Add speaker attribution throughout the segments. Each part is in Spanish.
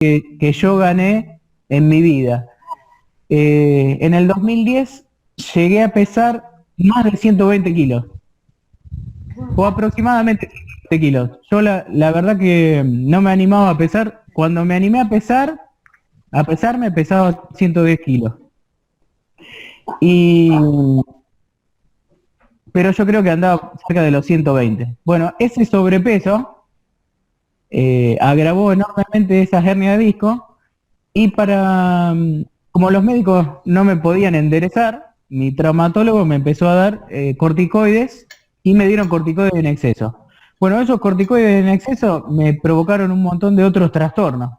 Speaker 1: que yo gané en mi vida. En el 2010 llegué a pesar más de 120 kilos, o aproximadamente 120 kilos. Yo la verdad que no me animaba a pesar. Cuando me animé a pesarme pesaba 110 kilos. Y, pero yo creo que andaba cerca de los 120. Bueno, ese sobrepeso agravó enormemente esa hernia de disco y como los médicos no me podían enderezar, mi traumatólogo me empezó a dar corticoides y me dieron corticoides en exceso. Bueno, esos corticoides en exceso me provocaron un montón de otros trastornos.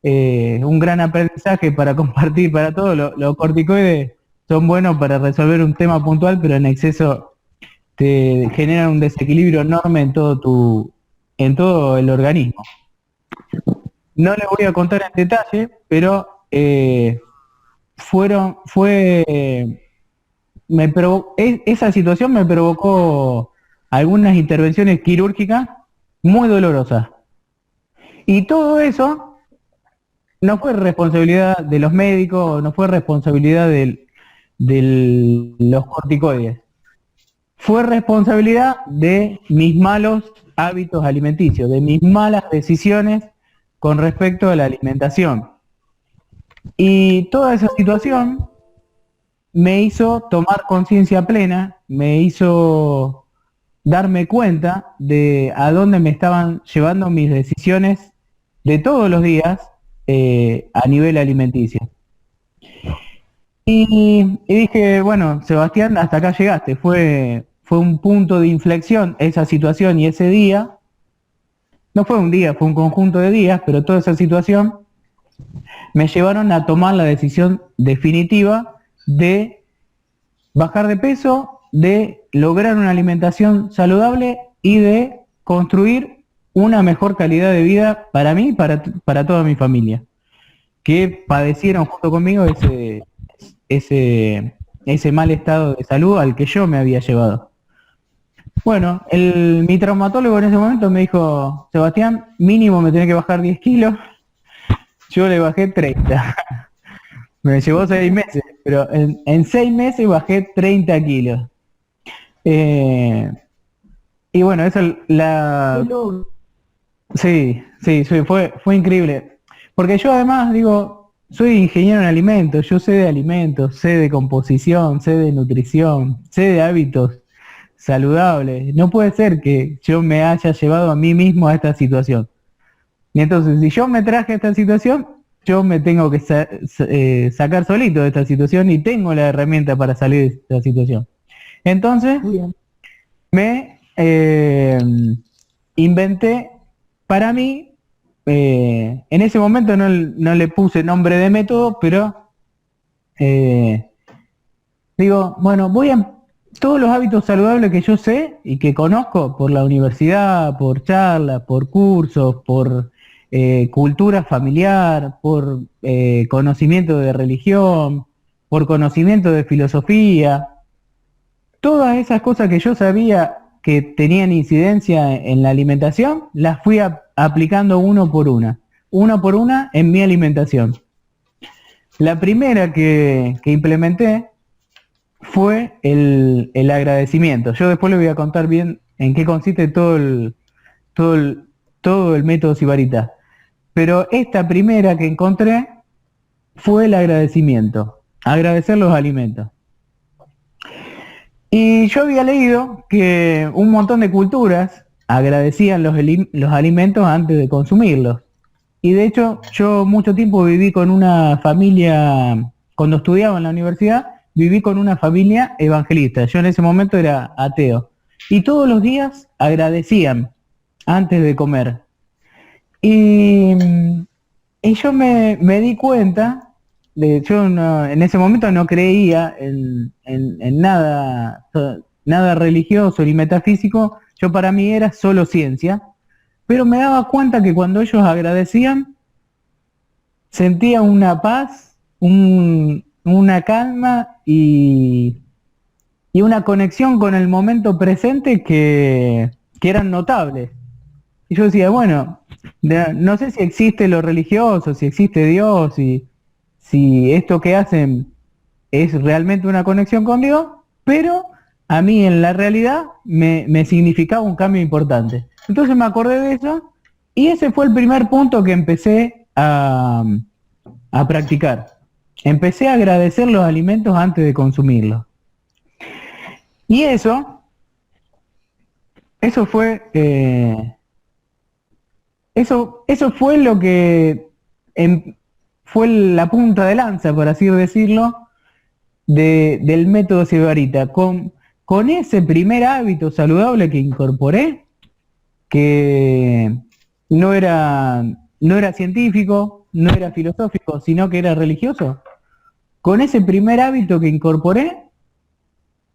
Speaker 1: Un gran aprendizaje para compartir para todos. Los corticoides son buenos para resolver un tema puntual, pero en exceso te generan un desequilibrio enorme en todo el organismo. No les voy a contar en detalle, pero esa situación me provocó algunas intervenciones quirúrgicas muy dolorosas. Y todo eso no fue responsabilidad de los médicos, no fue responsabilidad de los corticoides. Fue responsabilidad de mis malos hábitos alimenticios, de mis malas decisiones con respecto a la alimentación. Y toda esa situación me hizo tomar conciencia plena, me hizo darme cuenta de a dónde me estaban llevando mis decisiones de todos los días a nivel alimenticio. Y dije, bueno, Sebastián, hasta acá llegaste. Fue un punto de inflexión esa situación y ese día. No fue un día, fue un conjunto de días, pero toda esa situación me llevaron a tomar la decisión definitiva de bajar de peso, de lograr una alimentación saludable y de construir una mejor calidad de vida para mí y para toda mi familia, que padecieron junto conmigo ese mal estado de salud al que yo me había llevado. Bueno, mi traumatólogo en ese momento me dijo, Sebastián, mínimo me tenés que bajar 10 kilos. Yo le bajé 30. Me llevó 6 meses, pero en 6 meses bajé 30 kilos. Y bueno, eso Sí, fue increíble. Porque yo además digo, soy ingeniero en alimentos, yo sé de alimentos, sé de composición, sé de nutrición, sé de hábitos saludables. No puede ser que yo me haya llevado a mí mismo a esta situación. Y entonces, si yo me traje a esta situación, yo me tengo que sacar solito de esta situación y tengo la herramienta para salir de esta situación. Entonces, me inventé para mí, en ese momento no le puse nombre de método, pero digo, bueno, todos los hábitos saludables que yo sé y que conozco por la universidad, por charlas, por cursos, por cultura familiar, por conocimiento de religión, por conocimiento de filosofía, todas esas cosas que yo sabía que tenían incidencia en la alimentación, las fui aplicando uno por una en mi alimentación. La primera que implementé fue el agradecimiento. Yo después le voy a contar bien en qué consiste todo el método Sibarita. Pero esta primera que encontré fue el agradecimiento, agradecer los alimentos. Y yo había leído que un montón de culturas agradecían los alimentos antes de consumirlos. Y de hecho, yo mucho tiempo viví con una familia, cuando estudiaba en la universidad, viví con una familia evangelista. Yo en ese momento era ateo. Y todos los días agradecían antes de comer. Y yo me di cuenta, yo en ese momento no creía en nada religioso ni metafísico. Yo para mí era solo ciencia. Pero me daba cuenta que cuando ellos agradecían, sentía una paz, una calma y una conexión con el momento presente que eran notables. Y yo decía, bueno, no sé si existe lo religioso, si existe Dios, si esto que hacen es realmente una conexión con Dios, pero a mí en la realidad me significaba un cambio importante. Entonces me acordé de eso y ese fue el primer punto que empecé a practicar. Empecé a agradecer los alimentos antes de consumirlos. Y eso fue, eso fue lo que em, fue la punta de lanza, por así decirlo, del método Sibarita. Con ese primer hábito saludable que incorporé, que no era, no era científico, no era filosófico, sino que era religioso, con ese primer hábito que incorporé,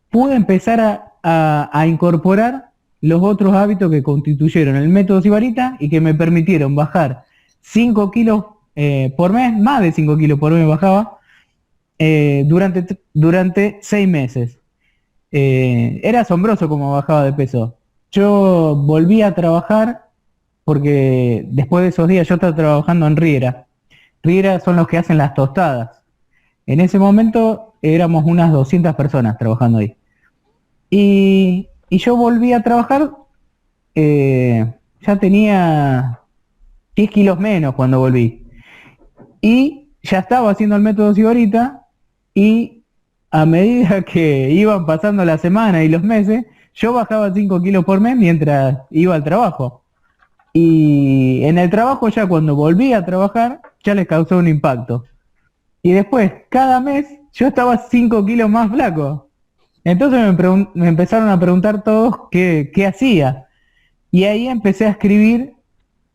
Speaker 1: pude empezar a incorporar los otros hábitos que constituyeron el método Sibarita y que me permitieron bajar 5 kilos por mes, más de 5 kilos por mes bajaba, durante 6 meses. Era asombroso cómo bajaba de peso. Yo volví a trabajar porque después de esos días yo estaba trabajando en Riera. Riera son los que hacen las tostadas. En ese momento éramos unas 200 personas trabajando ahí. Y yo volví a trabajar, ya tenía 10 kilos menos cuando volví. Y ya estaba haciendo el método Sibarita y a medida que iban pasando la semana y los meses, yo bajaba 5 kilos por mes mientras iba al trabajo. Y en el trabajo ya cuando volví a trabajar, ya les causó un impacto. Y después, cada mes, yo estaba 5 kilos más flaco. Entonces me empezaron a preguntar todos qué hacía. Y ahí empecé a escribir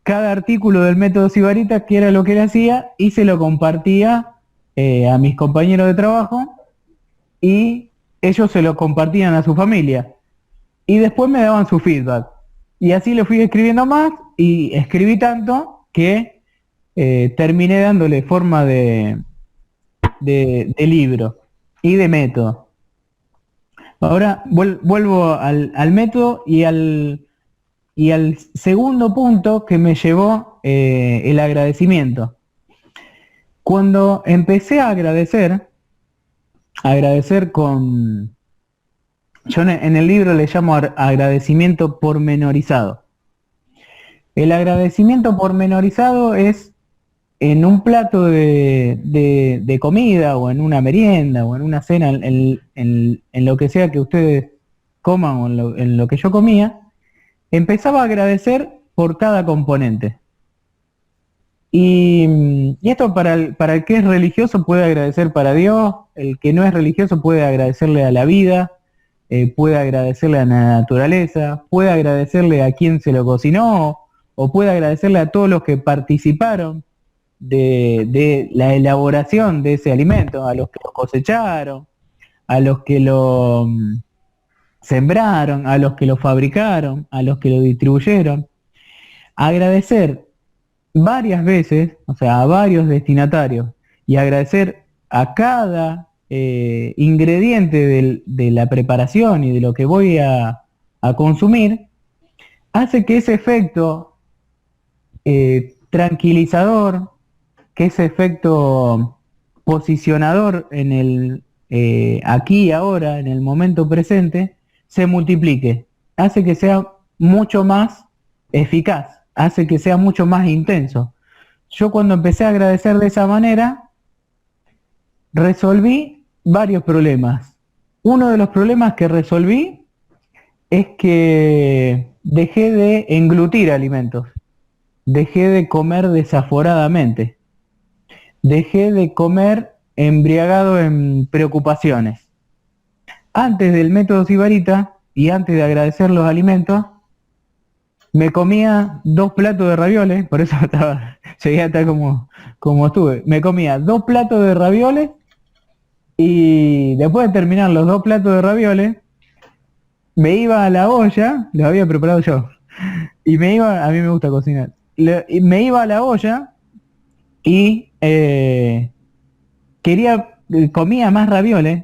Speaker 1: cada artículo del método Sibarita, qué era lo que él hacía, y se lo compartía a mis compañeros de trabajo, y ellos se lo compartían a su familia. Y después me daban su feedback. Y así lo fui escribiendo más, y escribí tanto que terminé dándole forma de libro y de método. Ahora vuelvo al método y al segundo punto que me llevó el agradecimiento. Cuando empecé a agradecer con, yo en el libro le llamo agradecimiento pormenorizado. El agradecimiento pormenorizado es en un plato de comida o en una merienda o en una cena, en lo que sea que ustedes coman o en lo que yo comía, empezaba a agradecer por cada componente. Y esto para el que es religioso puede agradecer para Dios, el que no es religioso puede agradecerle a la vida, puede agradecerle a la naturaleza, puede agradecerle a quien se lo cocinó, o puede agradecerle a todos los que participaron de la elaboración de ese alimento, a los que lo cosecharon, a los que lo sembraron, a los que lo fabricaron, a los que lo distribuyeron. Agradecer varias veces, o sea, a varios destinatarios, y agradecer a cada ingrediente de la preparación y de lo que voy a consumir, hace que ese efecto tranquilizador, que ese efecto posicionador en el aquí y ahora, en el momento presente, se multiplique, hace que sea mucho más eficaz, hace que sea mucho más intenso. Yo cuando empecé a agradecer de esa manera, resolví varios problemas. Uno de los problemas que resolví es que dejé de englutir alimentos, dejé de comer desaforadamente, dejé de comer embriagado en preocupaciones. Antes del método Sibarita y antes de agradecer los alimentos, me comía 2 platos de ravioles, por eso llegué a estar como estuve. Me comía 2 platos de ravioles y después de terminar los 2 platos de ravioles, me iba a la olla, los había preparado yo, y a mí me gusta cocinar, y me iba a la olla y comía más ravioles,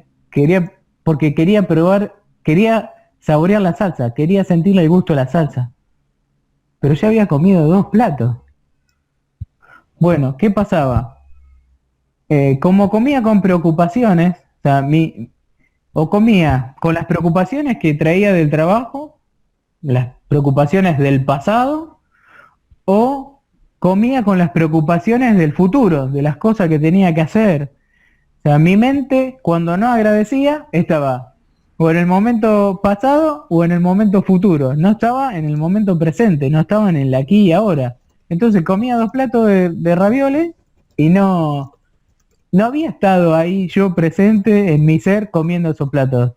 Speaker 1: porque quería probar, quería saborear la salsa, quería sentirle el gusto de la salsa. pero ya había comido 2 platos. Bueno, ¿qué pasaba? Como comía con preocupaciones, o sea, o comía con las preocupaciones que traía del trabajo, las preocupaciones del pasado, o comía con las preocupaciones del futuro, de las cosas que tenía que hacer. O sea, mi mente, cuando no agradecía, estaba o en el momento pasado o en el momento futuro. No estaba en el momento presente, no estaba en el aquí y ahora. Entonces comía 2 platos de ravioles y no había estado ahí yo presente en mi ser comiendo esos platos.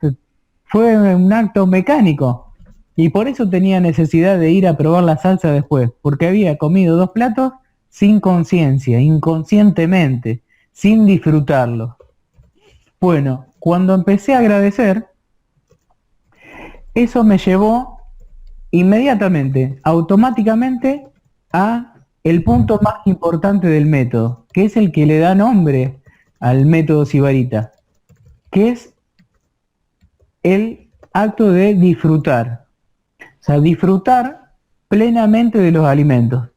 Speaker 1: Fue un acto mecánico. Y por eso tenía necesidad de ir a probar la salsa después, porque había comido 2 platos sin conciencia, inconscientemente, sin disfrutarlo. Bueno, cuando empecé a agradecer, eso me llevó inmediatamente, automáticamente, a el punto más importante del método, que es el que le da nombre al método Sibarita, que es el acto de disfrutar. O sea, disfrutar plenamente de los alimentos.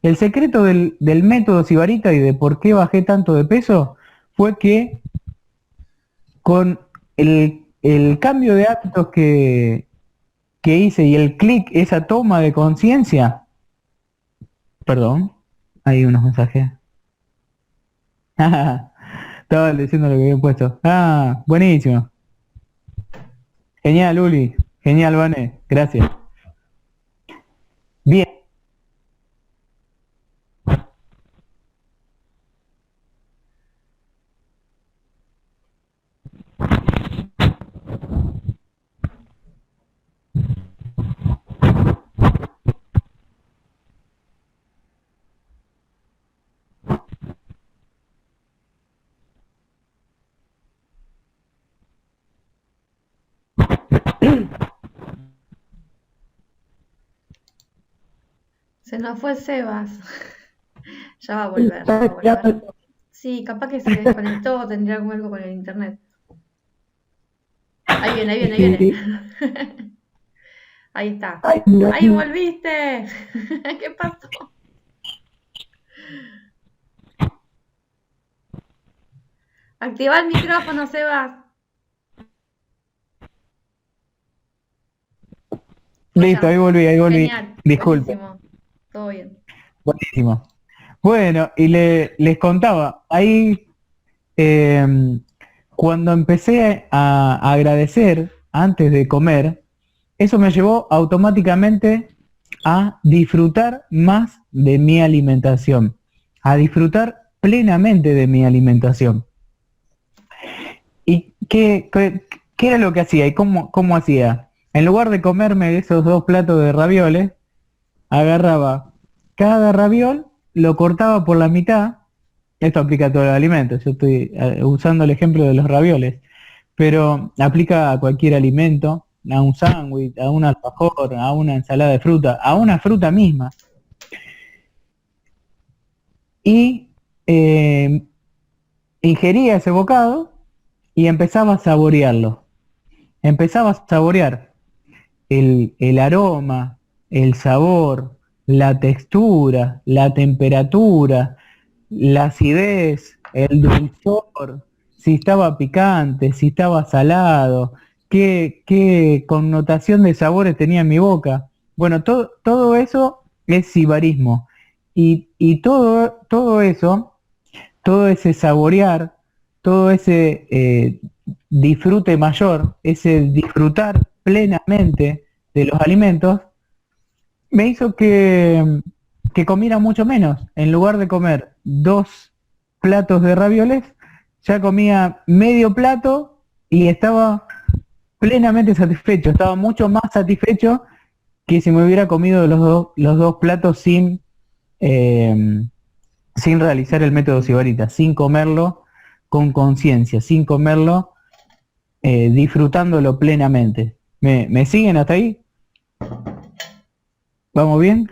Speaker 1: El secreto del método Sibarita y de por qué bajé tanto de peso fue que con el cambio de hábitos que hice y el clic, esa toma de conciencia, perdón, hay unos mensajes. Estaba diciendo lo que había puesto. Ah, buenísimo. Genial, Uli. Genial, Vane. Gracias. Bien.
Speaker 2: Se nos fue Sebas. Ya va a volver, ya va a volver. Sí, capaz que se desconectó, tendría algo con el internet. Ahí viene, ahí viene, ahí viene. Ahí está. ¡Ahí volviste! ¿Qué pasó? Activa el micrófono, Sebas.
Speaker 1: Listo, ahí
Speaker 2: Allá.
Speaker 1: volví, ahí volví.
Speaker 2: Genial.
Speaker 1: Disculpe.
Speaker 2: Buenísimo. Todo bien.
Speaker 1: Buenísimo. Bueno, y les contaba, ahí cuando empecé a agradecer antes de comer, eso me llevó automáticamente a disfrutar más de mi alimentación, a disfrutar plenamente de mi alimentación. ¿Y qué era lo que hacía y cómo hacía? En lugar de comerme esos 2 platos de ravioles, agarraba cada raviol, lo cortaba por la mitad. Esto aplica a todos los alimentos, yo estoy usando el ejemplo de los ravioles, pero aplica a cualquier alimento, a un sándwich, a un alfajor, a una ensalada de fruta, a una fruta misma. Y ingería ese bocado y empezaba a saborearlo. Empezaba a saborear el aroma, el sabor, la textura, la temperatura, la acidez, el dulzor, si estaba picante, si estaba salado, qué connotación de sabores tenía en mi boca. Bueno, todo eso es sibarismo. Y todo eso, todo ese saborear, todo ese disfrute mayor, ese disfrutar plenamente de los alimentos, me hizo que comiera mucho menos. En lugar de comer 2 platos de ravioles, ya comía medio plato y estaba plenamente satisfecho. Estaba mucho más satisfecho que si me hubiera comido los dos platos eh, sin realizar el método Sibarita, sin comerlo con conciencia, sin comerlo disfrutándolo plenamente. ¿Me siguen hasta ahí? ¿Vamos bien?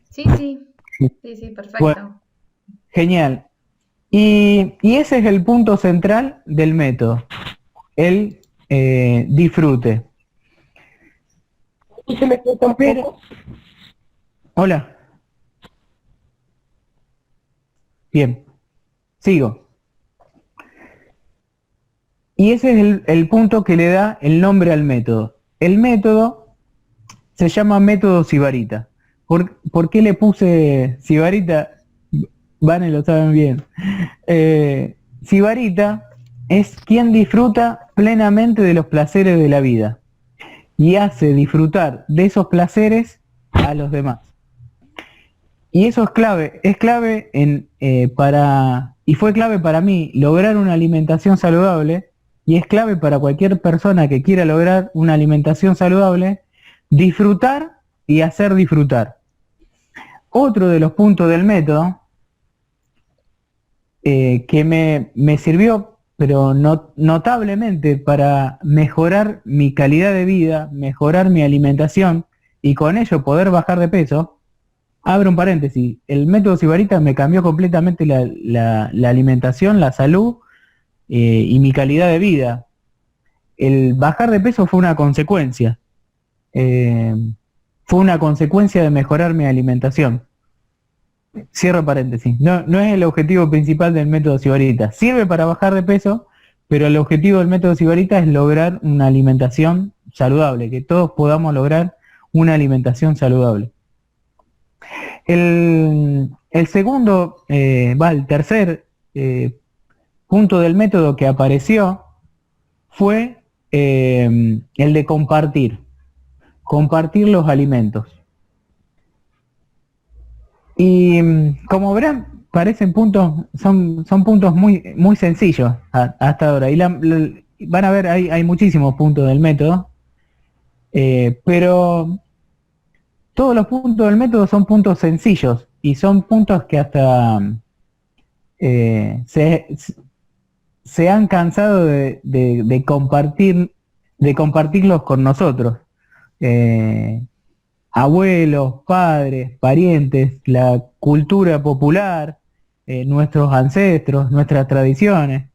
Speaker 2: Sí, sí. Sí, sí,
Speaker 1: Bueno,
Speaker 2: perfecto.
Speaker 1: genial. Y ese es el punto central del método, el disfrute. Pero Hola. Bien, sigo. Y ese es el punto que le da el nombre al método. El método se llama método Sibarita. ¿Por qué le puse Sibarita? Vane lo saben bien. Sibarita es quien disfruta plenamente de los placeres de la vida y hace disfrutar de esos placeres a los demás. Y eso es clave y fue clave para mí lograr una alimentación saludable, y es clave para cualquier persona que quiera lograr una alimentación saludable, disfrutar y hacer disfrutar. Otro de los puntos del método que me sirvió, pero notablemente para mejorar mi calidad de vida, mejorar mi alimentación y con ello poder bajar de peso. Abro un paréntesis, el método Sibarita me cambió completamente la alimentación, la salud y mi calidad de vida. El bajar de peso fue una consecuencia, eh, de mejorar mi alimentación. Cierro paréntesis, no es el objetivo principal del método Sibarita. Sirve para bajar de peso, pero el objetivo del método Sibarita es lograr una alimentación saludable, que todos podamos lograr una alimentación saludable. El segundo, el tercer punto del método que apareció fue el de compartir los alimentos. Y como verán, parecen puntos, son puntos muy sencillos hasta ahora. Y van a ver, hay muchísimos puntos del método, pero todos los puntos del método son puntos sencillos y son puntos que hasta se han cansado de compartirlos con nosotros. Abuelos, padres, parientes, la cultura popular, nuestros ancestros, nuestras tradiciones.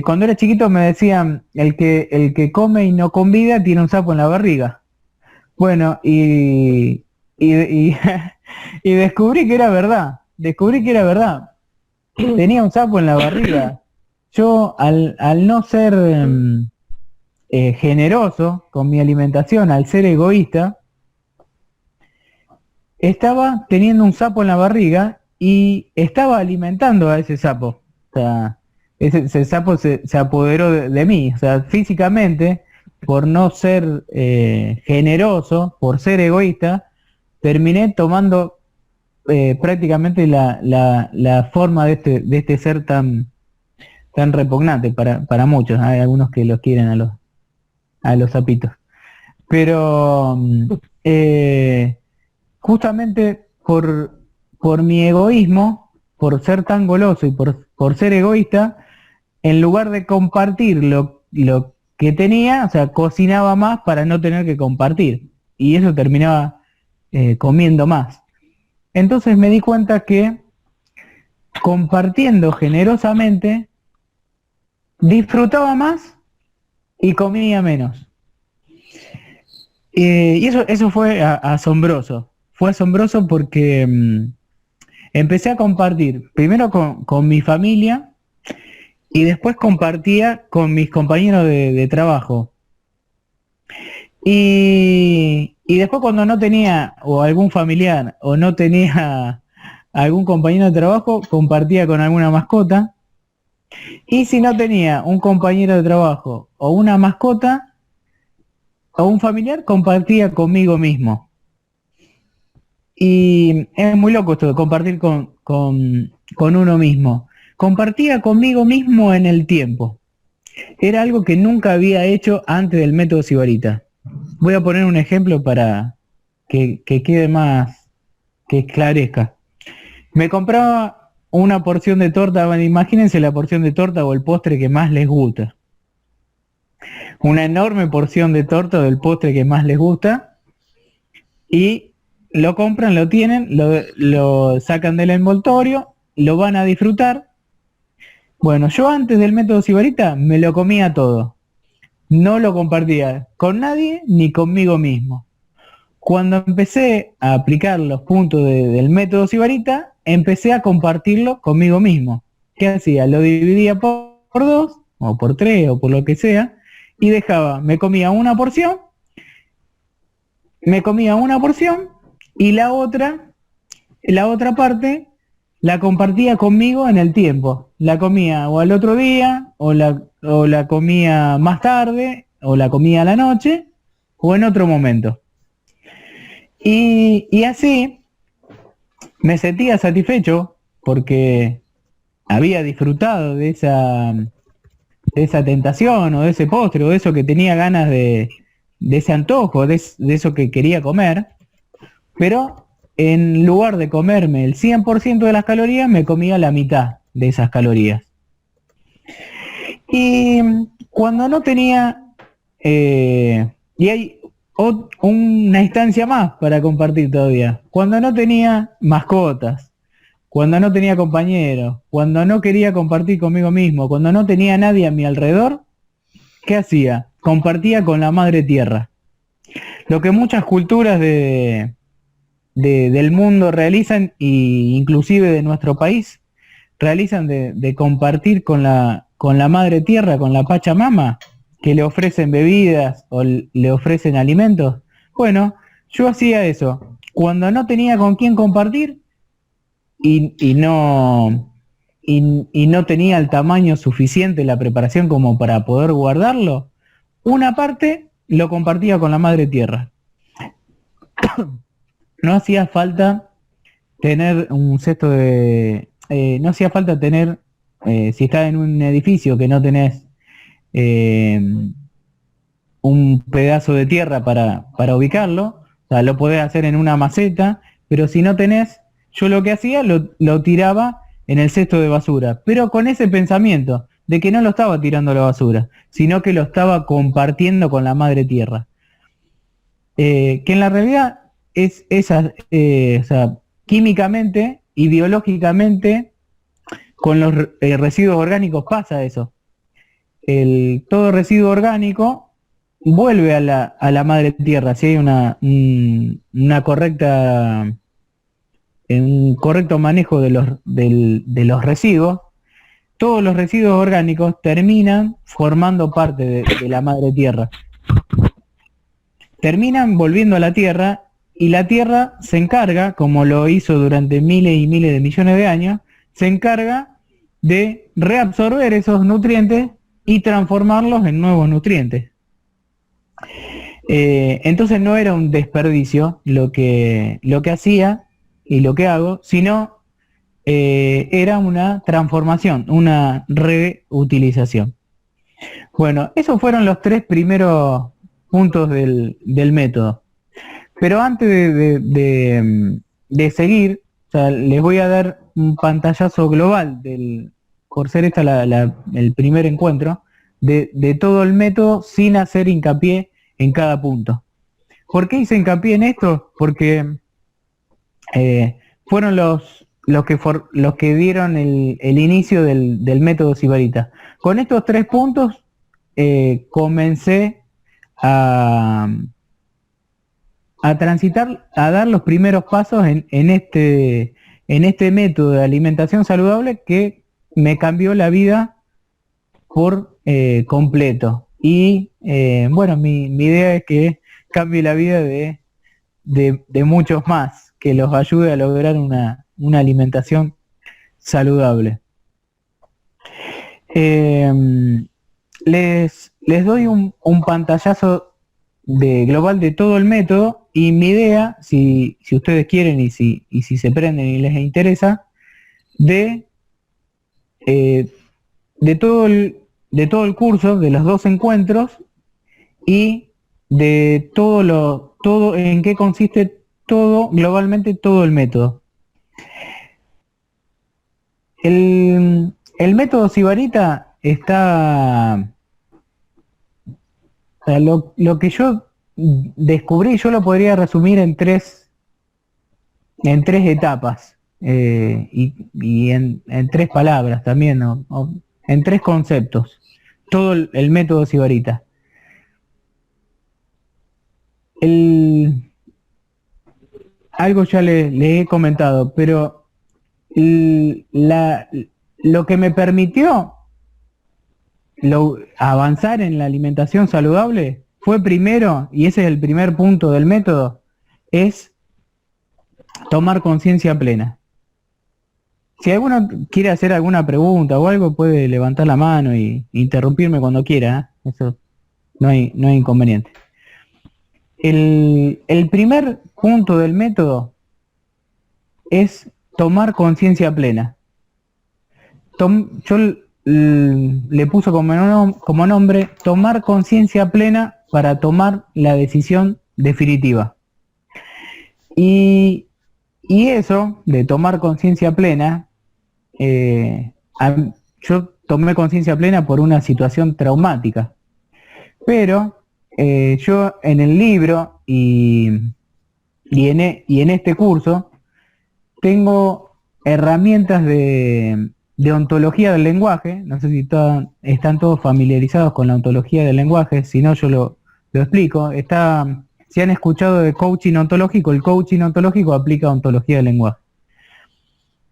Speaker 1: Cuando era chiquito me decían, el que come y no convida tiene un sapo en la barriga. Bueno, y descubrí que era verdad, tenía un sapo en la barriga. Yo al no ser generoso con mi alimentación, al ser egoísta, estaba teniendo un sapo en la barriga y estaba alimentando a ese sapo. O sea, ese sapo se apoderó de mí, o sea, físicamente, por no ser generoso, por ser egoísta, terminé tomando prácticamente la forma de este ser tan repugnante para muchos. Hay algunos que los quieren a los sapitos. Pero justamente por mi egoísmo, por ser tan goloso y por ser egoísta, en lugar de compartir lo que tenía, o sea, cocinaba más para no tener que compartir. Y eso terminaba comiendo más. Entonces me di cuenta que compartiendo generosamente, disfrutaba más y comía menos. Y eso fue asombroso. Fue asombroso porque empecé a compartir, primero con mi familia, y después compartía con mis compañeros de trabajo. Y después cuando no tenía o algún familiar o no tenía algún compañero de trabajo, compartía con alguna mascota. Y si no tenía un compañero de trabajo o una mascota o un familiar, compartía conmigo mismo. Y es muy loco esto de compartir con uno mismo. Compartía conmigo mismo en el tiempo. Era algo que nunca había hecho antes del método Sibarita. Voy a poner un ejemplo para que quede más, que esclarezca. Me compraba una porción de torta, bueno, imagínense la porción de torta o el postre que más les gusta. Una enorme porción de torta del postre que más les gusta, y lo compran, lo tienen, lo sacan del envoltorio, lo van a disfrutar. Bueno, yo antes del método Sibarita me lo comía todo. No lo compartía con nadie ni conmigo mismo. Cuando empecé a aplicar los puntos del método Sibarita, empecé a compartirlo conmigo mismo. ¿Qué hacía? Lo dividía por 2, o por 3, o por lo que sea, y me comía una porción, y la otra parte la compartía conmigo en el tiempo. La comía o al otro día, o la comía más tarde, o la comía a la noche, o en otro momento. Y así me sentía satisfecho porque había disfrutado de esa tentación, o de ese postre, o de eso que tenía ganas de ese antojo, de eso que quería comer, pero en lugar de comerme el 100% de las calorías, me comía la mitad de esas calorías. Y cuando no tenía, y hay una instancia más para compartir todavía, cuando no tenía mascotas, cuando no tenía compañeros, cuando no quería compartir conmigo mismo, cuando no tenía nadie a mi alrededor, ¿qué hacía? Compartía con la madre tierra. Lo que muchas culturas del mundo realizan, e inclusive de nuestro país, realizan de compartir con la madre tierra, con la Pachamama, que le ofrecen bebidas o le ofrecen alimentos. Bueno, yo hacía eso. Cuando no tenía con quién compartir y no tenía el tamaño suficiente, la preparación como para poder guardarlo, una parte lo compartía con la madre tierra. No hacía falta tener un cesto de... no hacía falta tener, si estás en un edificio que no tenés un pedazo de tierra para ubicarlo, o sea, lo podés hacer en una maceta, pero si no tenés, yo lo que hacía, lo tiraba en el cesto de basura, pero con ese pensamiento de que no lo estaba tirando a la basura, sino que lo estaba compartiendo con la madre tierra. Que en la realidad es esa, o sea, químicamente y biológicamente con los residuos orgánicos pasa eso. Todo residuo orgánico vuelve a la madre tierra si hay un correcto manejo de los residuos. Todos los residuos orgánicos terminan formando parte de la madre tierra. Terminan volviendo a la tierra, y la tierra se encarga, como lo hizo durante miles y miles de millones de años, se encarga de reabsorber esos nutrientes y transformarlos en nuevos nutrientes. Entonces no era un desperdicio lo que hacía y lo que hago, sino era una transformación, una reutilización. Bueno, esos fueron los 3 primeros puntos del método. Pero antes de seguir, o sea, les voy a dar un pantallazo global por ser esta el primer encuentro, de todo el método sin hacer hincapié en cada punto. ¿Por qué hice hincapié en esto? Porque fueron los que dieron el inicio del método Sibarita. Con estos 3 puntos comencé a transitar, a dar los primeros pasos en este método de alimentación saludable que me cambió la vida por completo. Y bueno, mi idea es que cambie la vida de muchos más, que los ayude a lograr una alimentación saludable. Les doy un pantallazo global de todo el método, y mi idea, si ustedes quieren y si se prenden y les interesa, de todo el curso, de los 2 encuentros, y de todo en qué consiste globalmente todo el método. El método Sibarita está... O sea, lo que yo descubrí, yo lo podría resumir en tres etapas, y en 3 palabras también, o en 3 conceptos, todo el método Sibarita. algo ya le he comentado, pero lo que me permitió avanzar en la alimentación saludable fue primero, y ese es el primer punto del método, es tomar conciencia plena. Si alguno quiere hacer alguna pregunta o algo, puede levantar la mano y interrumpirme cuando quiera, ¿eh? Eso no hay inconveniente. El primer punto del método es tomar conciencia plena. Yo le puso como nombre tomar conciencia plena para tomar la decisión definitiva. Y eso de tomar conciencia plena, yo tomé conciencia plena por una situación traumática, pero yo en el libro y en este curso tengo herramientas de ontología del lenguaje. No sé si están todos familiarizados con la ontología del lenguaje, si no yo lo explico. Si han escuchado de coaching ontológico, el coaching ontológico aplica ontología del lenguaje.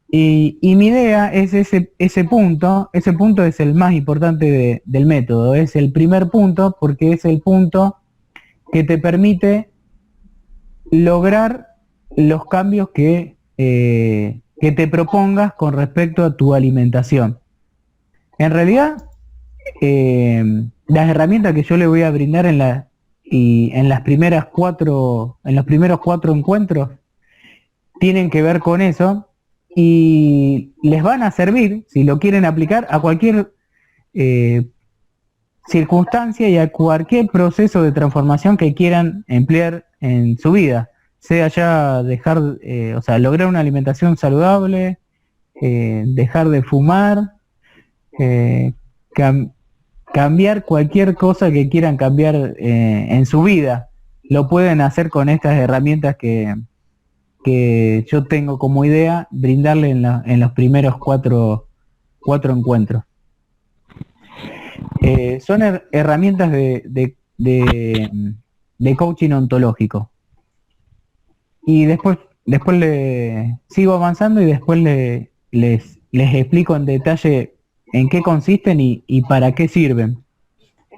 Speaker 1: Y mi idea es ese punto es el más importante del método, es el primer punto porque es el punto que te permite lograr los cambios que te propongas con respecto a tu alimentación. En realidad, las herramientas que yo le voy a brindar en los primeros 4 encuentros tienen que ver con eso y les van a servir, si lo quieren aplicar, a cualquier circunstancia y a cualquier proceso de transformación que quieran emplear en su vida, sea ya lograr una alimentación saludable, dejar de fumar, cambiar cualquier cosa que quieran cambiar en su vida. Lo pueden hacer con estas herramientas que yo tengo como idea brindarle en los primeros 4 encuentros. Son herramientas de coaching ontológico. Y después le sigo avanzando y después les explico en detalle en qué consisten y para qué sirven.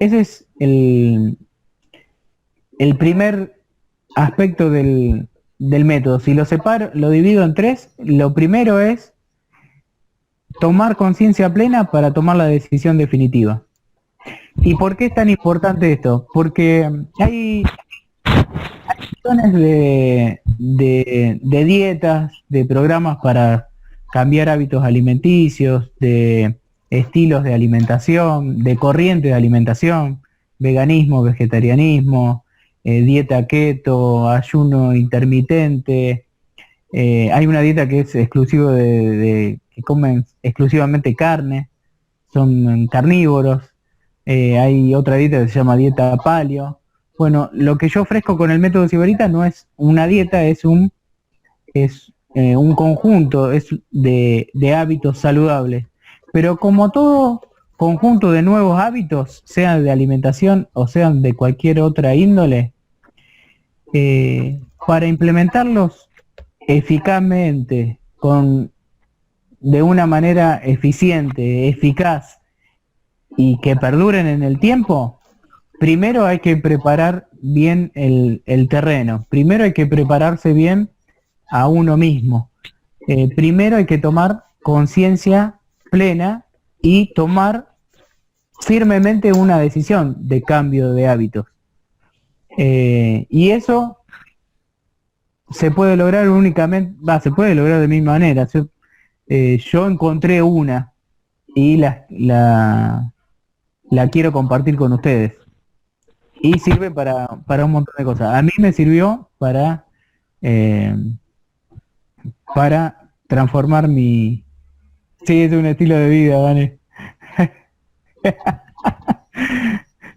Speaker 1: Ese es el primer aspecto del método. Si lo separo, lo divido en 3. Lo primero es tomar conciencia plena para tomar la decisión definitiva. ¿Y por qué es tan importante esto? Porque hay millones de dietas, de programas para cambiar hábitos alimenticios, de estilos de alimentación, de corrientes de alimentación, veganismo, vegetarianismo, dieta keto, ayuno intermitente. Hay una dieta que es exclusiva que comen exclusivamente carne, son carnívoros. Hay otra dieta que se llama dieta paleo. Bueno, lo que yo ofrezco con el método Sibarita no es una dieta, es un conjunto de hábitos saludables. Pero como todo conjunto de nuevos hábitos, sean de alimentación o sean de cualquier otra índole, para implementarlos eficazmente, de una manera eficiente, eficaz y que perduren en el tiempo, primero hay que preparar bien el terreno, primero hay que prepararse bien a uno mismo, primero hay que tomar conciencia plena y tomar firmemente una decisión de cambio de hábitos. Y eso se puede lograr únicamente, se puede lograr de mi manera. Yo encontré una y la quiero compartir con ustedes. Y sirve para un montón de cosas. A mí me sirvió para transformar mi... Sí, es un estilo de vida, ¿vale?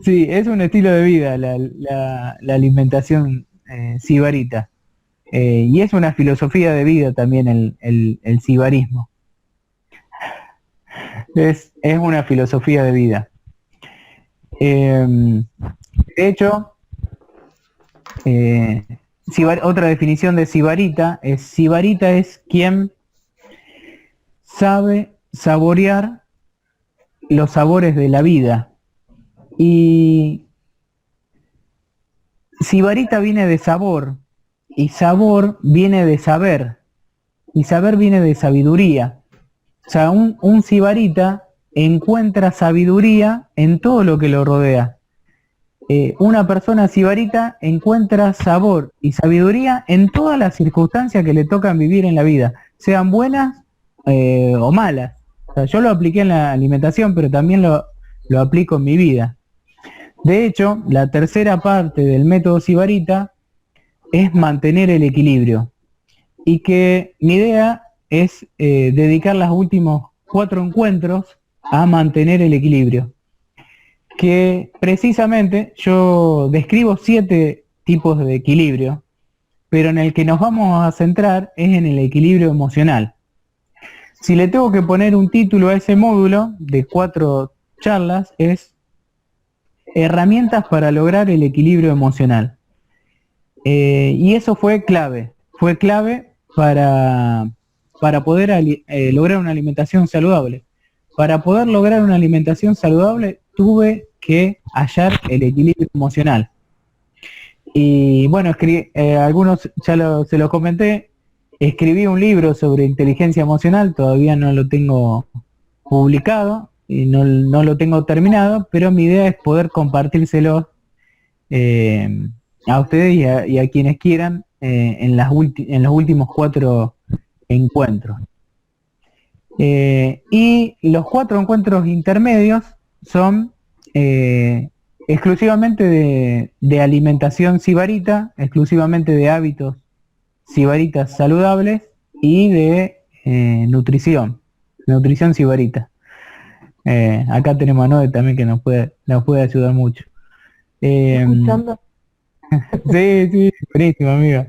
Speaker 1: Sí, es un estilo de vida la alimentación sibarita. Y es una filosofía de vida también el sibarismo. Es una filosofía de vida. De hecho, Otra definición de sibarita es quien sabe saborear los sabores de la vida. Y sibarita viene de sabor, y sabor viene de saber, y saber viene de sabiduría. O sea, un sibarita encuentra sabiduría en todo lo que lo rodea. Una persona sibarita encuentra sabor y sabiduría en todas las circunstancias que le tocan vivir en la vida, sean buenas o malas. O sea, yo lo apliqué en la alimentación, pero también lo aplico en mi vida. De hecho, la tercera parte del método sibarita es mantener el equilibrio. Y que mi idea es dedicar los últimos 4 encuentros a mantener el equilibrio. Que precisamente yo describo 7 tipos de equilibrio, pero en el que nos vamos a centrar es en el equilibrio emocional. Si le tengo que poner un título a ese módulo de 4 charlas, es herramientas para lograr el equilibrio emocional. Y eso fue clave para poder lograr una alimentación saludable. Para poder lograr una alimentación saludable tuve que hallar el equilibrio emocional. Y bueno, algunos ya se lo comenté, escribí un libro sobre inteligencia emocional, todavía no lo tengo publicado y no lo tengo terminado, pero mi idea es poder compartírselo a ustedes y a quienes quieran en los últimos 4 encuentros. Y los 4 encuentros intermedios son exclusivamente de alimentación sibarita, exclusivamente de hábitos sibaritas saludables y de nutrición sibarita. Acá tenemos a Noé también que nos puede ayudar mucho.
Speaker 3: ¿Escuchando?
Speaker 1: Sí, buenísimo, amigo.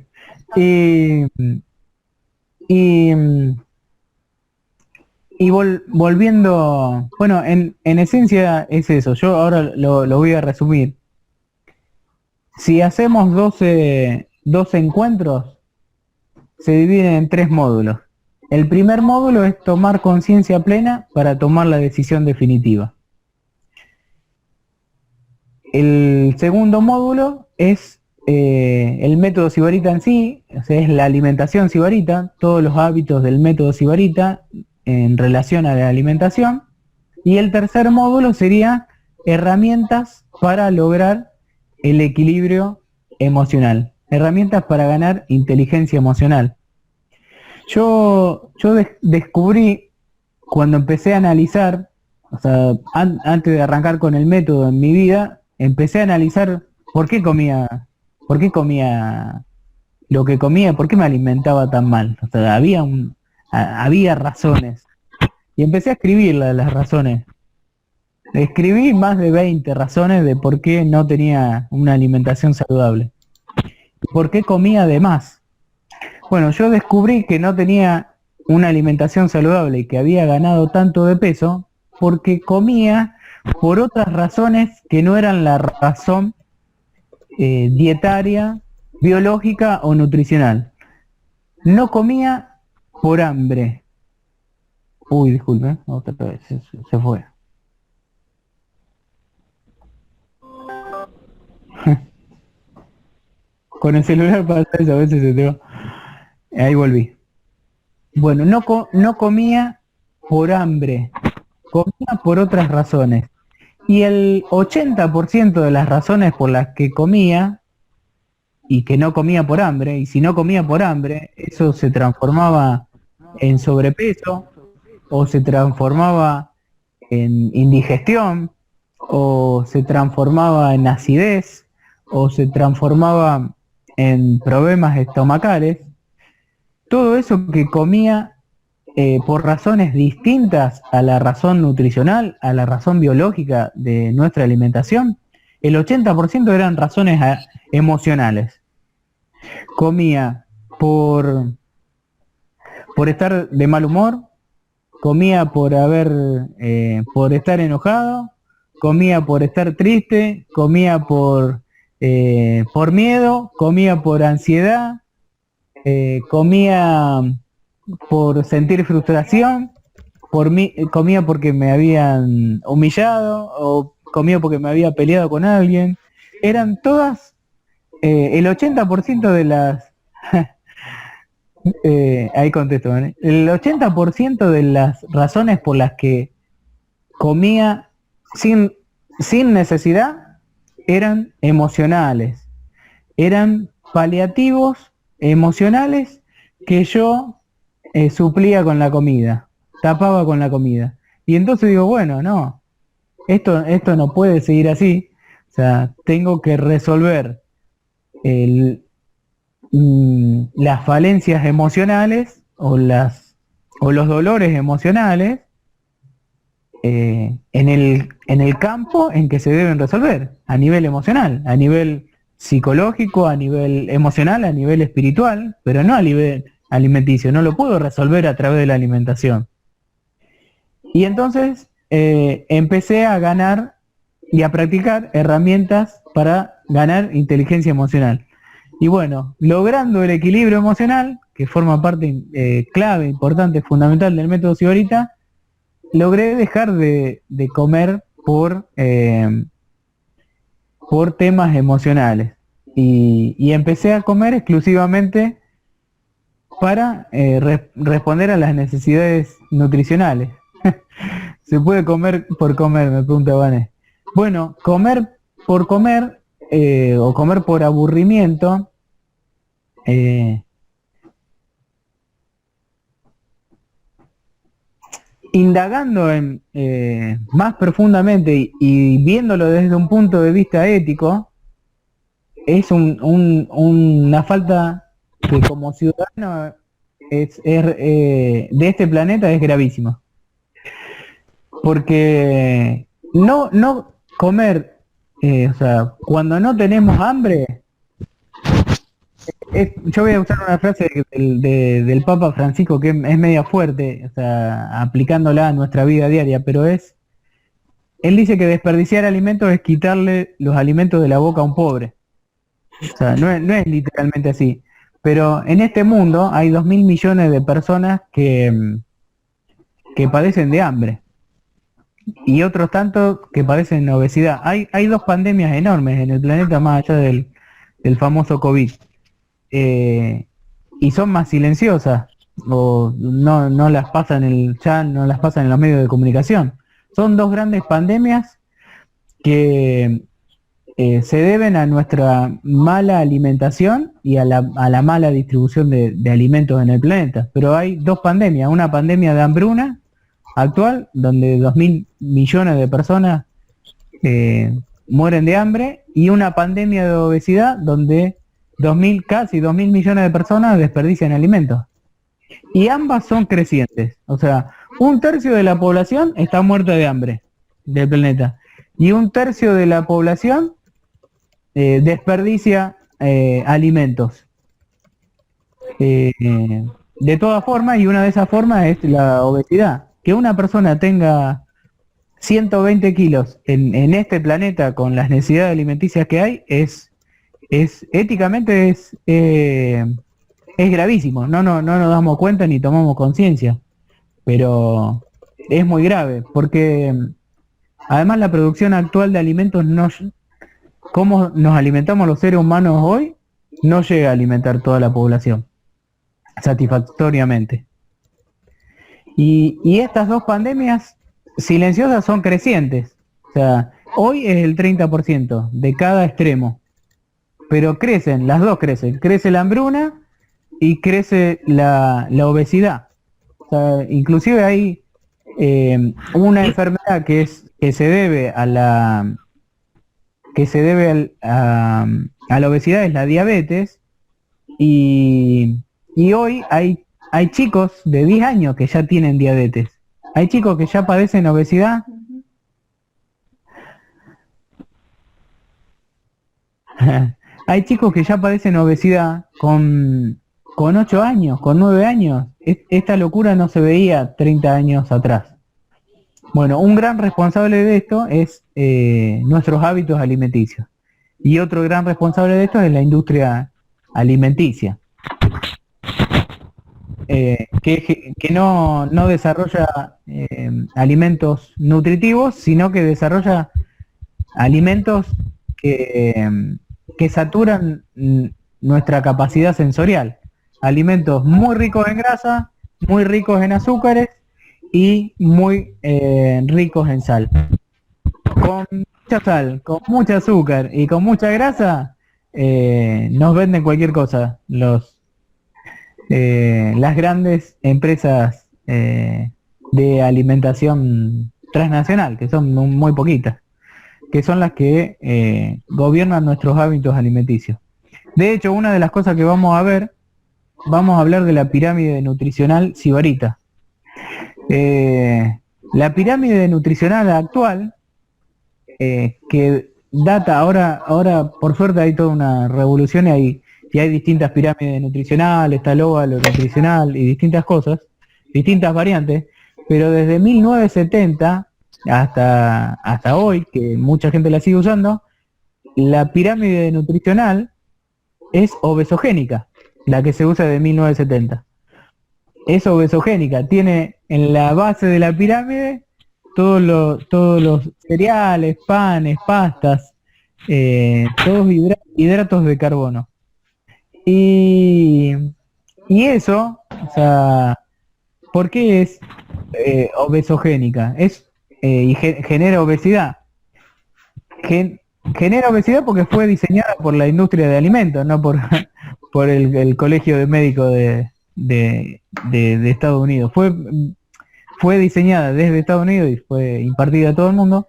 Speaker 1: Y volviendo, bueno, en esencia es eso, yo ahora lo voy a resumir. Si hacemos 12 encuentros, se dividen en 3 módulos. El primer módulo es tomar conciencia plena para tomar la decisión definitiva. El segundo módulo es el método sibarita en sí, o sea, es la alimentación sibarita, todos los hábitos del método sibarita en relación a la alimentación. Y el tercer módulo sería herramientas para lograr el equilibrio emocional, herramientas para ganar inteligencia emocional. Yo descubrí cuando empecé a analizar, o sea, antes de arrancar con el método en mi vida, empecé a analizar por qué comía lo que comía, por qué me alimentaba tan mal. O sea, había razones. Y empecé a escribir las razones. Escribí más de 20 razones de por qué no tenía una alimentación saludable. ¿Por qué comía de más? Bueno, yo descubrí que no tenía una alimentación saludable y que había ganado tanto de peso porque comía por otras razones que no eran la razón dietaria, biológica o nutricional. No comía por hambre. Uy, disculpe, otra vez, se fue. Con el celular pasa eso, a veces se te va. Ahí volví. Bueno, no comía por hambre, comía por otras razones. Y el 80% de las razones por las que comía, y que no comía por hambre, y si no comía por hambre, eso se transformaba en sobrepeso, o se transformaba en indigestión, o se transformaba en acidez, o se transformaba en problemas estomacales. Todo eso que comía por razones distintas a la razón nutricional, a la razón biológica de nuestra alimentación, el 80% eran razones emocionales. Comía por estar de mal humor, comía por estar enojado, comía por estar triste, comía por por miedo, comía por ansiedad, comía por sentir frustración, comía porque me habían humillado o comía porque me había peleado con alguien. Eran todas, el 80% de las... ahí contesto, ¿vale? El 80% de las razones por las que comía sin necesidad eran emocionales, eran paliativos emocionales que yo suplía con la comida, tapaba con la comida. Y entonces digo, bueno, no, esto no puede seguir así. O sea, tengo que resolver las falencias emocionales o los dolores emocionales en el campo en que se deben resolver, a nivel emocional, a nivel psicológico, a nivel emocional, a nivel espiritual, pero no a nivel alimenticio. No lo puedo resolver a través de la alimentación. Y entonces empecé a ganar y a practicar herramientas para ganar inteligencia emocional. Y bueno, logrando el equilibrio emocional, que forma parte clave, importante, fundamental del método Sibarita, logré dejar de comer por temas emocionales. Y empecé a comer exclusivamente para responder a las necesidades nutricionales. ¿Se puede comer por comer?, me pregunta Vané. Bueno, comer por comer o comer por aburrimiento indagando más profundamente y viéndolo desde un punto de vista ético, es una falta que como ciudadano de este planeta es gravísima. Porque no comer, o sea, cuando no tenemos hambre, yo voy a usar una frase del Papa Francisco que es media fuerte, o sea, aplicándola a nuestra vida diaria, pero él dice que desperdiciar alimentos es quitarle los alimentos de la boca a un pobre. O sea, no es literalmente así. Pero en este mundo hay 2.000 millones de personas que padecen de hambre. Y otros tantos que padecen obesidad. Hay dos pandemias enormes en el planeta más allá del famoso COVID. Y son más silenciosas, o no las pasan en el chat, no las pasan en los medios de comunicación. Son dos grandes pandemias que se deben a nuestra mala alimentación y a la mala distribución de alimentos en el planeta. Pero hay dos pandemias, una pandemia de hambruna actual, donde 2.000 millones de personas mueren de hambre, y una pandemia de obesidad, donde casi 2.000 millones de personas desperdician alimentos. Y ambas son crecientes. O sea, 1/3 de la población está muerta de hambre del planeta. Y 1/3 de la población desperdicia alimentos. De todas formas, y una de esas formas es la obesidad. Que una persona tenga 120 kilos en este planeta con las necesidades alimenticias que hay éticamente es gravísimo. No nos damos cuenta ni tomamos conciencia, pero es muy grave porque además la producción actual de alimentos, cómo nos alimentamos los seres humanos hoy, no llega a alimentar toda la población satisfactoriamente. Y estas dos pandemias silenciosas son crecientes. O sea, hoy es el 30% de cada extremo. Pero crecen, las dos crecen. Crece la hambruna y crece la obesidad. O sea, inclusive hay una enfermedad que se debe a la obesidad, es la diabetes, y hoy hay chicos de 10 años que ya tienen diabetes. Hay chicos que ya padecen obesidad. Hay chicos que ya padecen obesidad con 8 años, con 9 años. Esta locura no se veía 30 años atrás. Bueno, un gran responsable de esto es nuestros hábitos alimenticios. Y otro gran responsable de esto es la industria alimenticia, que no desarrolla alimentos nutritivos, sino que desarrolla alimentos que saturan nuestra capacidad sensorial. Alimentos muy ricos en grasa, muy ricos en azúcares y muy ricos en sal. Con mucha sal, con mucho azúcar y con mucha grasa, nos venden cualquier cosa las grandes empresas de alimentación transnacional, que son muy poquitas, que son las que gobiernan nuestros hábitos alimenticios. De hecho, una de las cosas que vamos a hablar de la pirámide nutricional sibarita. La pirámide nutricional actual, que data ahora por suerte hay toda una revolución y hay distintas pirámides nutricionales, está el óvalo nutricional y distintas cosas, distintas variantes, pero desde 1970 hasta hoy, que mucha gente la sigue usando, la pirámide nutricional es obesogénica, la que se usa de 1970. Es obesogénica, tiene en la base de la pirámide todos los cereales, panes, pastas, todos hidratos de carbono. Y eso, o sea, ¿por qué es obesogénica? Y genera obesidad. Genera obesidad porque fue diseñada por la industria de alimentos, no por el Colegio de Médicos de Estados Unidos. Fue diseñada desde Estados Unidos y fue impartida a todo el mundo,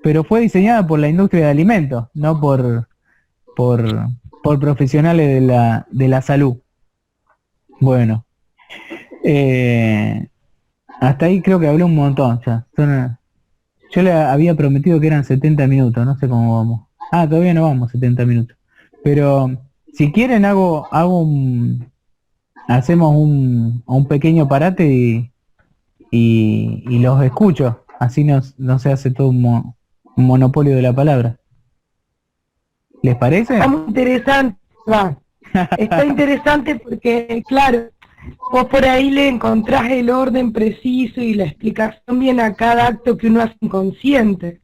Speaker 1: pero fue diseñada por la industria de alimentos, no por profesionales de la salud. Bueno, hasta ahí creo que hablé un montón ya. Yo le había prometido que eran 70 minutos, no sé cómo vamos. Todavía no vamos 70 minutos. Pero si quieren hacemos un pequeño parate y los escucho. Así no se hace todo un monopolio de la palabra. ¿Les parece?
Speaker 3: Está muy interesante, va. Está interesante porque, claro, vos por ahí le encontrás el orden preciso y la explicación bien a cada acto que uno hace inconsciente.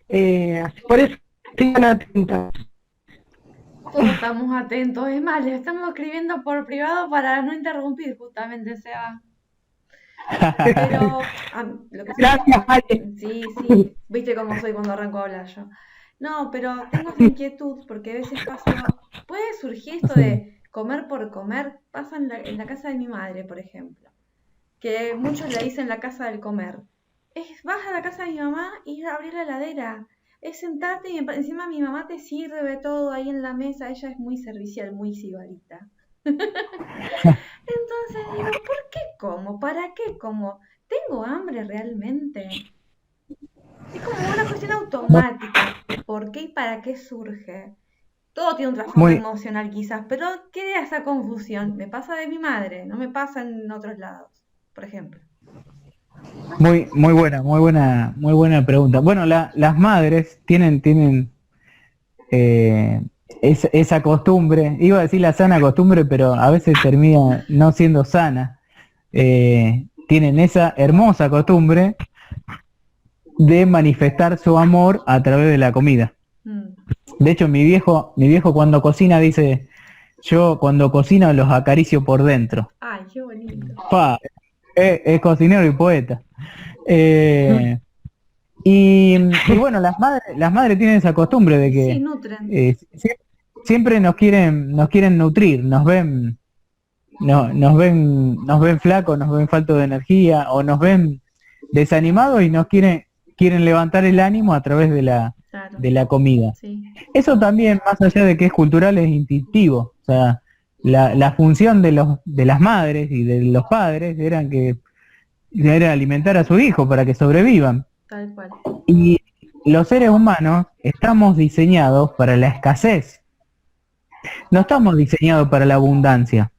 Speaker 3: Por eso estoy tan atenta.
Speaker 2: Todos estamos atentos, es más, les estamos escribiendo por privado para no interrumpir justamente, Seba. Pero, lo que
Speaker 3: Gracias, Ale.
Speaker 2: sí, viste cómo soy cuando arranco a hablar yo. No, pero tengo esa inquietud porque a veces puede surgir esto de comer por comer, pasa en la casa de mi madre, por ejemplo, que muchos le dicen la casa del comer. Vas a la casa de mi mamá y abrir la heladera, es sentarte y encima mi mamá te sirve todo ahí en la mesa, ella es muy servicial, muy sibarita. Entonces digo, ¿por qué como? ¿Para qué como? ¿Tengo hambre realmente? Es como una cuestión automática. ¿Por qué y para qué surge? Todo tiene un trasfondo emocional quizás, pero ¿qué es esa confusión? Me pasa de mi madre, no me pasa en otros lados, por ejemplo.
Speaker 1: Muy buena pregunta. Bueno, las madres tienen esa costumbre, iba a decir la sana costumbre, pero a veces termina no siendo sana. Tienen esa hermosa costumbre de manifestar su amor a través de la comida. De hecho, mi viejo cuando cocina dice, yo cuando cocino los acaricio por dentro.
Speaker 2: Ay, qué bonito.
Speaker 1: Es cocinero y poeta. Y bueno, las madres tienen esa costumbre de que
Speaker 2: sí, nutren.
Speaker 1: Siempre nos quieren nutrir, nos ven flacos, nos ven faltos de energía o nos ven desanimados y nos quieren levantar el ánimo a través de la comida. Sí. Eso también, más allá de que es cultural, es instintivo. O sea, la función de las madres y de los padres era alimentar a su hijo para que sobrevivan.
Speaker 2: Tal cual.
Speaker 1: Y los seres humanos estamos diseñados para la escasez. No estamos diseñados para la abundancia.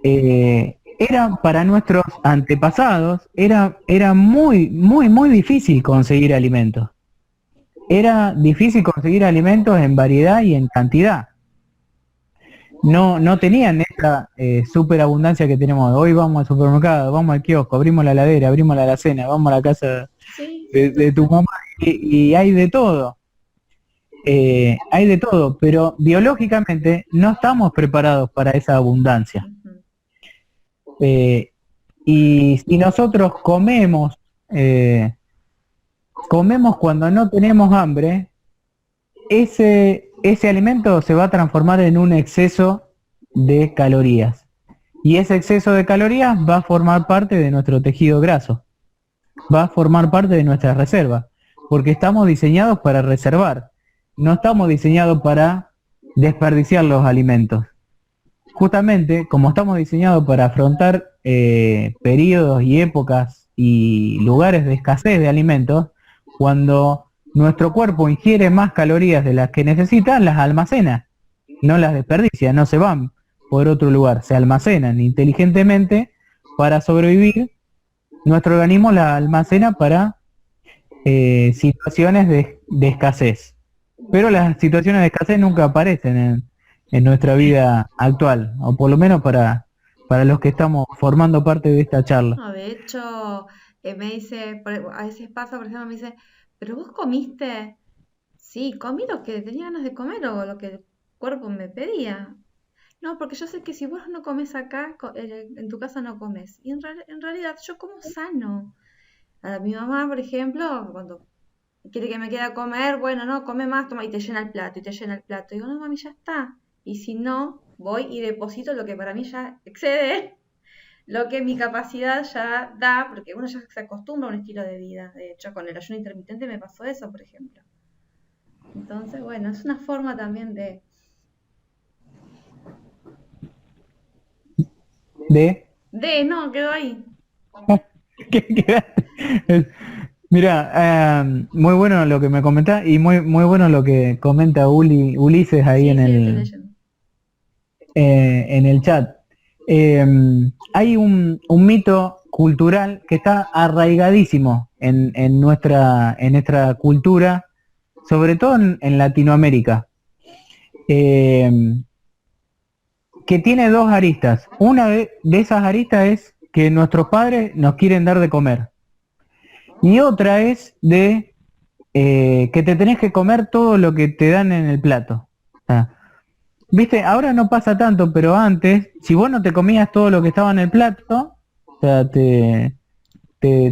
Speaker 1: Era para nuestros antepasados, era muy difícil conseguir alimentos. era difícil conseguir alimentos en variedad y en cantidad. No tenían esta superabundancia que tenemos. Hoy vamos al supermercado, vamos al kiosco, abrimos la heladera, abrimos la alacena, vamos a la casa
Speaker 2: Sí,
Speaker 1: de tu mamá y hay de todo. Hay de todo, pero biológicamente no estamos preparados para esa abundancia.
Speaker 2: ujú,
Speaker 1: Y si nosotros comemos cuando no tenemos hambre, ese alimento se va a transformar en un exceso de calorías. Y ese exceso de calorías va a formar parte de nuestro tejido graso, va a formar parte de nuestra reserva, porque estamos diseñados para reservar, no estamos diseñados para desperdiciar los alimentos. Justamente, como estamos diseñados para afrontar periodos y épocas y lugares de escasez de alimentos, cuando nuestro cuerpo ingiere más calorías de las que necesita, las almacena, no las desperdicia, no se van por otro lugar, se almacenan inteligentemente para sobrevivir. Nuestro organismo las almacena para situaciones de escasez, pero las situaciones de escasez nunca aparecen en nuestra vida actual, o por lo menos para los que estamos formando parte de esta charla.
Speaker 2: No, de hecho, me dice, a veces pasa, por ejemplo, me dice, ¿pero vos comiste? Sí, comí lo que tenía ganas de comer o lo que el cuerpo me pedía. No, porque yo sé que si vos no comes acá, en tu casa no comes. Y en realidad yo como sano. A mi mamá, por ejemplo, cuando quiere que me quede a comer, bueno, no, come más, toma, y te llena el plato, y te llena el plato. Y digo, no, mami, ya está. Y si no, voy y deposito lo que para mí ya excede, lo que mi capacidad ya da, porque uno ya se acostumbra a un estilo de vida. De hecho, con el ayuno intermitente me pasó eso, por ejemplo. Entonces, bueno, es una forma también
Speaker 1: ¿De?
Speaker 2: no, quedó ahí.
Speaker 1: Mira, muy bueno lo que me comentás y muy bueno lo que comenta Ulises ahí
Speaker 2: Sí, sí, lo estoy leyendo.
Speaker 1: en el chat. Eh, Hay un mito cultural que está arraigadísimo en nuestra cultura, sobre todo en Latinoamérica, eh, que tiene dos aristas. Una de esas aristas es que nuestros padres nos quieren dar de comer. Y otra es de que te tenés que comer todo lo que te dan en el plato. O sea, viste, ahora no pasa tanto, pero antes, si vos no te comías todo lo que estaba en el plato, o sea, te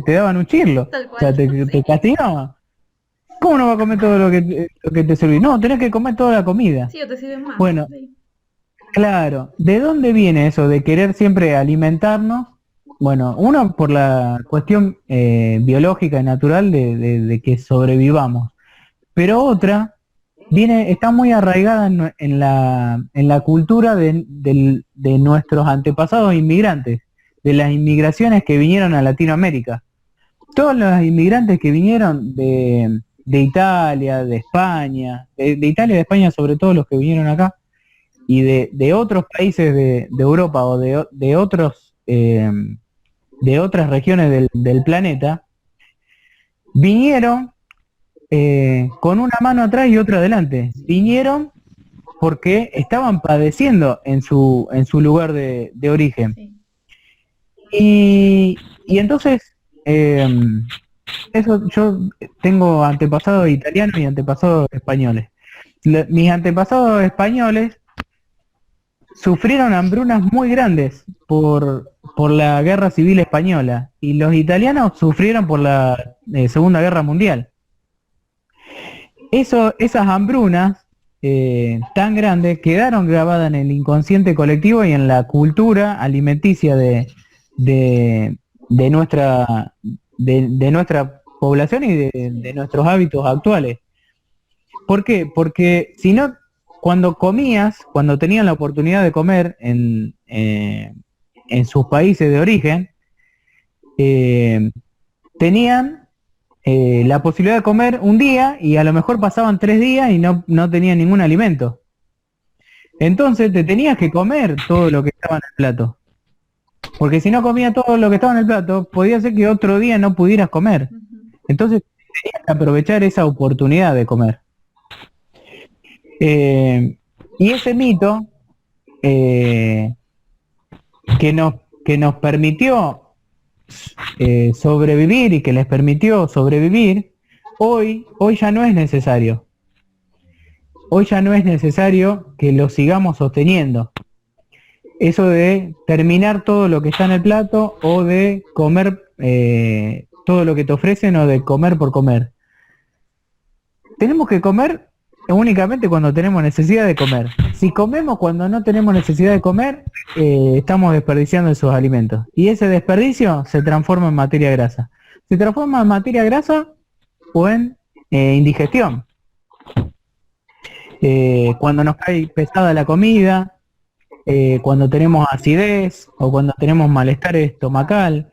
Speaker 1: daban un chirlo,
Speaker 2: Tal
Speaker 1: o sea,
Speaker 2: cual,
Speaker 1: te
Speaker 2: sí.
Speaker 1: castigaban. ¿Cómo no va a comer todo lo que te serví? No, tenés que comer toda la comida.
Speaker 2: Sí, o te sirven más.
Speaker 1: Bueno,
Speaker 2: Sí.
Speaker 1: claro, ¿de dónde viene eso de querer siempre alimentarnos? Bueno, uno por la cuestión biológica y natural de que sobrevivamos, pero otra está muy arraigada en la cultura de nuestros antepasados inmigrantes, de las inmigraciones que vinieron a Latinoamérica. Todos los inmigrantes que vinieron de Italia, de España, de Italia y de España sobre todo los que vinieron acá, y de otros países de Europa o de otras regiones del planeta, vinieron con una mano atrás y otra adelante. Vinieron porque estaban padeciendo en su lugar de origen.
Speaker 2: Sí.
Speaker 1: Y entonces, eso yo tengo antepasados italianos y antepasados españoles. Mis antepasados españoles sufrieron hambrunas muy grandes por la Guerra Civil Española y los italianos sufrieron por la Segunda Guerra Mundial. Esas hambrunas tan grandes quedaron grabadas en el inconsciente colectivo y en la cultura alimenticia de nuestra población y de nuestros hábitos actuales. ¿Por qué? Porque si no, cuando tenían la oportunidad de comer en sus países de origen, tenían la posibilidad de comer un día y a lo mejor pasaban 3 días y no tenían ningún alimento. Entonces te tenías que comer todo lo que estaba en el plato. Porque si no comías todo lo que estaba en el plato, podía ser que otro día no pudieras comer.
Speaker 2: Ujú.
Speaker 1: Entonces tenías que aprovechar esa oportunidad de comer. Y ese mito que nos permitió sobrevivir y que les permitió sobrevivir, hoy ya no es necesario. Hoy ya no es necesario que lo sigamos sosteniendo. Eso de terminar todo lo que está en el plato o de comer todo lo que te ofrecen o de comer por comer. Tenemos que comer únicamente cuando tenemos necesidad de comer. Si comemos cuando no tenemos necesidad de comer, estamos desperdiciando esos alimentos. Y ese desperdicio se transforma en materia grasa. Se transforma en materia grasa o en indigestión. Cuando nos cae pesada la comida, cuando tenemos acidez o cuando tenemos malestar estomacal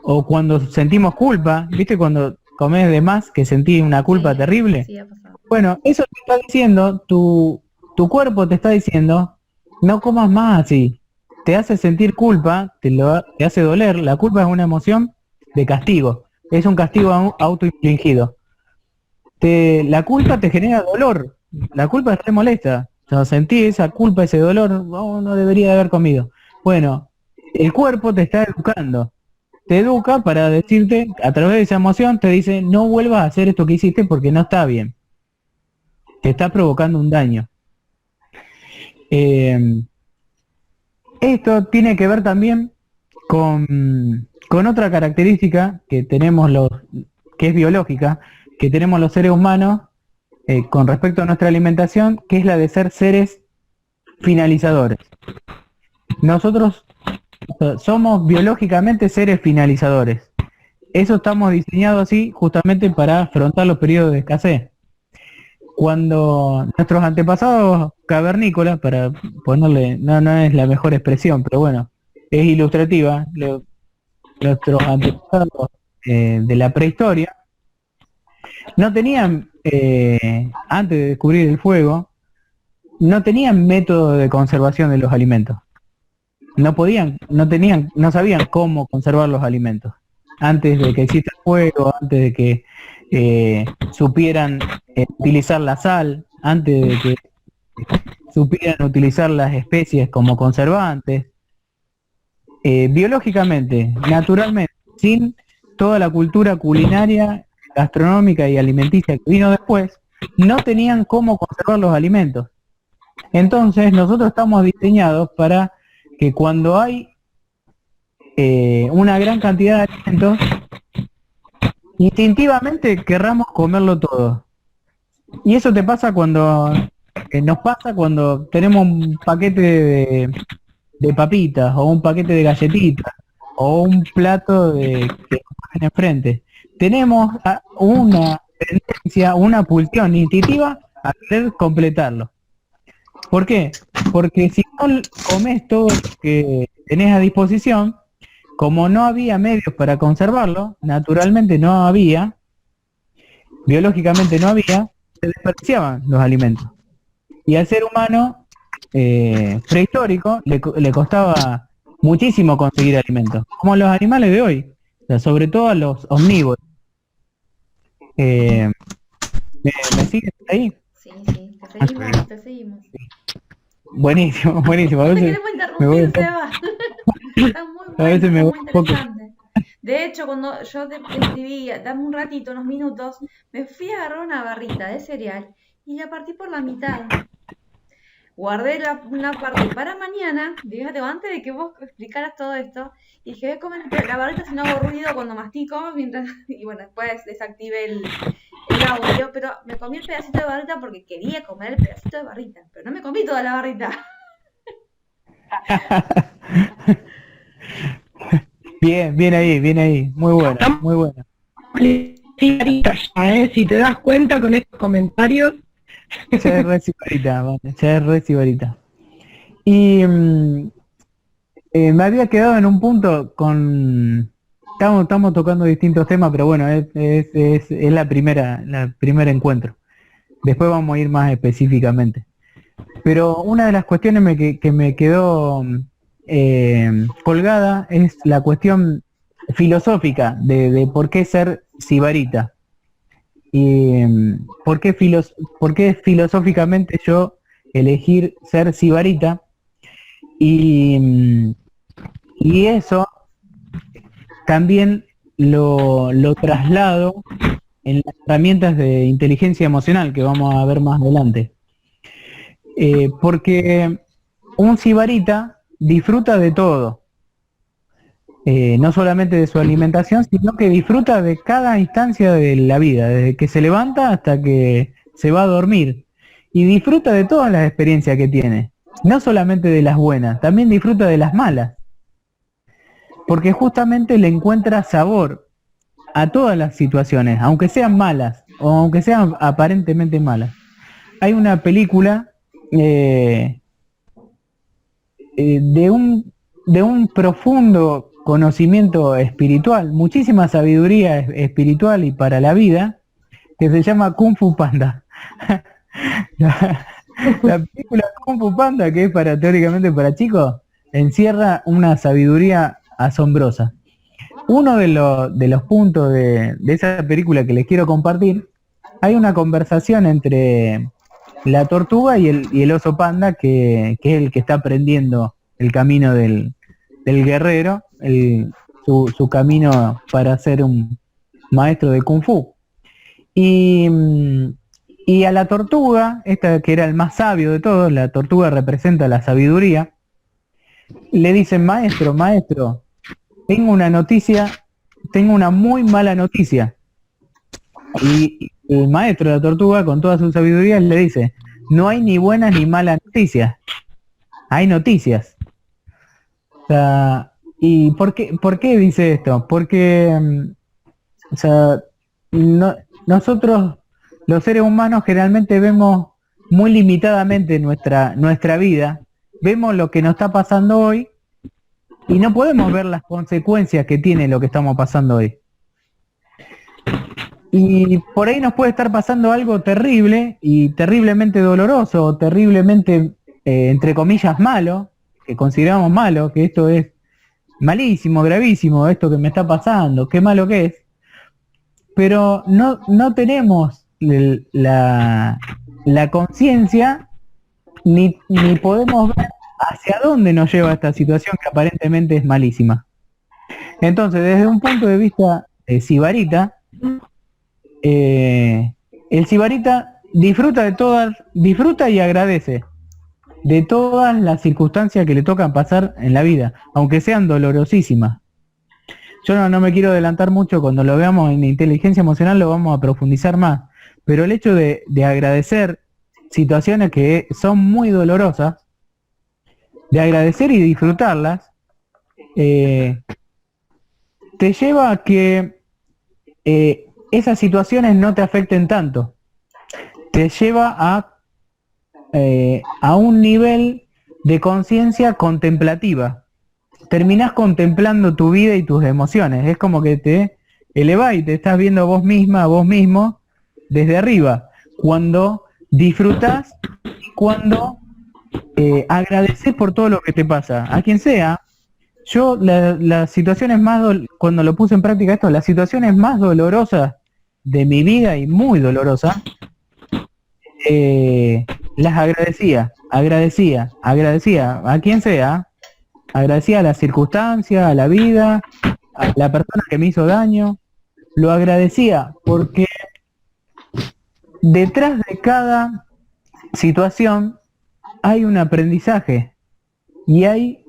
Speaker 1: o cuando sentimos culpa, ¿viste? Cuando comes de más que sentís una culpa terrible.
Speaker 2: Sí, ha pasado.
Speaker 1: Bueno, eso te está diciendo, tu cuerpo te está diciendo, no comas más así. Te hace sentir culpa, te hace doler. La culpa es una emoción de castigo, es un castigo autoinfligido. La culpa te genera dolor, la culpa te molesta. O sea, sentí esa culpa, ese dolor, no debería de haber comido. Bueno, el cuerpo te está educando. Te educa para decirte, a través de esa emoción, te dice, no vuelvas a hacer esto que hiciste porque no está bien. Te está provocando un daño. Esto tiene que ver también con otra característica que tenemos que es biológica, que tenemos los seres humanos con respecto a nuestra alimentación, que es la de ser seres finalizadores. Nosotros somos biológicamente seres finalizadores. Eso estamos diseñados así justamente para afrontar los periodos de escasez. Cuando nuestros antepasados cavernícolas, para ponerle, no es la mejor expresión, pero bueno, es ilustrativa, nuestros antepasados de la prehistoria, no tenían, antes de descubrir el fuego, no tenían método de conservación de los alimentos. No sabían cómo conservar los alimentos. Antes de que exista el fuego, antes de que supieran utilizar la sal, antes de que supieran utilizar las especies como conservantes, biológicamente, naturalmente, sin toda la cultura culinaria, gastronómica y alimenticia que vino después, no tenían cómo conservar los alimentos. Entonces nosotros estamos diseñados para que cuando hay una gran cantidad de alimentos, instintivamente querramos comerlo todo. Y eso nos pasa cuando tenemos un paquete de papitas o un paquete de galletitas o un plato que nos ponen enfrente. Tenemos una tendencia, una pulsión instintiva a querer completarlo. ¿Por qué? Porque si no comes todo lo que tenés a disposición, como no había medios para conservarlo, naturalmente no había, biológicamente no había, se desperdiciaban los alimentos. Y al ser humano prehistórico le costaba muchísimo conseguir alimentos, como los animales de hoy, o sea, sobre todo a los omnívoros. ¿Me sigues ahí?
Speaker 2: Sí, te seguimos.
Speaker 1: Buenísimo, buenísimo.
Speaker 2: No te queremos interrumpir, Seba. Está muy
Speaker 1: A veces me
Speaker 2: bueno,
Speaker 1: voy
Speaker 2: muy
Speaker 1: un poco.
Speaker 2: interesante. De hecho, cuando yo te escribí, dame un ratito, unos minutos, me fui a agarrar una barrita de cereal y la partí por la mitad. Guardé una parte para mañana, fíjate, antes de que vos explicaras todo esto, y dije, voy a comer la barrita si no hago ruido cuando mastico, y bueno, después desactivé el audio, pero me comí el pedacito de barrita porque quería comer el pedacito de barrita, pero no me comí toda la barrita.
Speaker 1: Bien ahí, muy bueno, muy bueno.
Speaker 3: Sí, Marita, ya, si te das cuenta con estos comentarios.
Speaker 1: Ya es re sibarita, vale, ya es re sibarita. Y me había quedado en un punto con... Estamos tocando distintos temas, pero bueno, es la primer encuentro. Después vamos a ir más específicamente. Pero una de las cuestiones que me quedó colgada es la cuestión filosófica de por qué ser sibarita. Y por qué filosóficamente yo elegir ser sibarita? Y, y eso también lo traslado en las herramientas de inteligencia emocional que vamos a ver más adelante. Porque un sibarita disfruta de todo, no solamente de su alimentación, sino que disfruta de cada instancia de la vida, desde que se levanta hasta que se va a dormir, y disfruta de todas las experiencias que tiene, no solamente de las buenas, también disfruta de las malas, porque justamente le encuentra sabor a todas las situaciones, aunque sean malas o aunque sean aparentemente malas. Hay una película de un profundo conocimiento espiritual, muchísima sabiduría espiritual y para la vida, que se llama Kung Fu Panda. La película Kung Fu Panda, que es teóricamente para chicos, encierra una sabiduría asombrosa. Uno de los puntos de esa película que les quiero compartir, hay una conversación entre la tortuga y el oso panda, que es el que está aprendiendo el camino del guerrero, su camino para ser un maestro de Kung Fu. Y a la tortuga, esta que era el más sabio de todos, la tortuga representa la sabiduría, le dicen: maestro, maestro, tengo una muy mala noticia. Y el maestro de la tortuga, con toda su sabiduría, le dice: no hay ni buenas ni malas noticias, hay noticias. O sea, ¿y por qué dice esto? Porque, o sea, nosotros, los seres humanos, generalmente vemos muy limitadamente nuestra vida, vemos lo que nos está pasando hoy, y no podemos ver las consecuencias que tiene lo que estamos pasando hoy. Y por ahí nos puede estar pasando algo terrible y terriblemente doloroso, o terriblemente, entre comillas, malo, que consideramos malo, que esto es malísimo, gravísimo, esto que me está pasando, qué malo que es. Pero no tenemos la conciencia, ni podemos ver hacia dónde nos lleva esta situación que aparentemente es malísima. Entonces, desde un punto de vista sibarita, el sibarita disfruta y agradece de todas las circunstancias que le tocan pasar en la vida, aunque sean dolorosísimas. Yo no me quiero adelantar mucho, cuando lo veamos en inteligencia emocional lo vamos a profundizar más, pero el hecho de agradecer situaciones que son muy dolorosas, de agradecer y disfrutarlas, te lleva a que esas situaciones no te afecten tanto. Te lleva a un nivel de conciencia contemplativa. Terminás contemplando tu vida y tus emociones. Es como que te elevás y te estás viendo vos misma, vos mismo, desde arriba. Cuando disfrutás y cuando agradeces por todo lo que te pasa, a quien sea. Yo las situaciones cuando lo puse en práctica esto, las situaciones más dolorosas de mi vida, y muy dolorosas, las agradecía a quien sea, agradecía a las circunstancias, a la vida, a la persona que me hizo daño, lo agradecía porque detrás de cada situación hay un aprendizaje y hay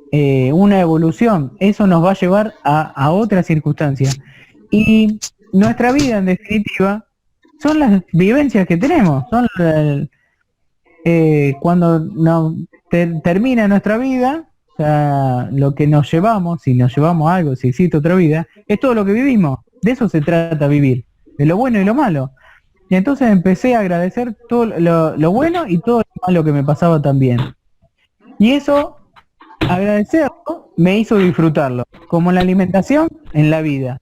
Speaker 1: una evolución. Eso nos va a llevar a otra circunstancia. Y nuestra vida, en definitiva, son las vivencias que tenemos. Son cuando termina nuestra vida, o sea, lo que nos llevamos, si nos llevamos algo, si existe otra vida, es todo lo que vivimos. De eso se trata vivir, de lo bueno y lo malo. Y entonces empecé a agradecer todo lo bueno y todo lo malo que me pasaba también. Y eso, agradecerlo, me hizo disfrutarlo, como la alimentación en la vida.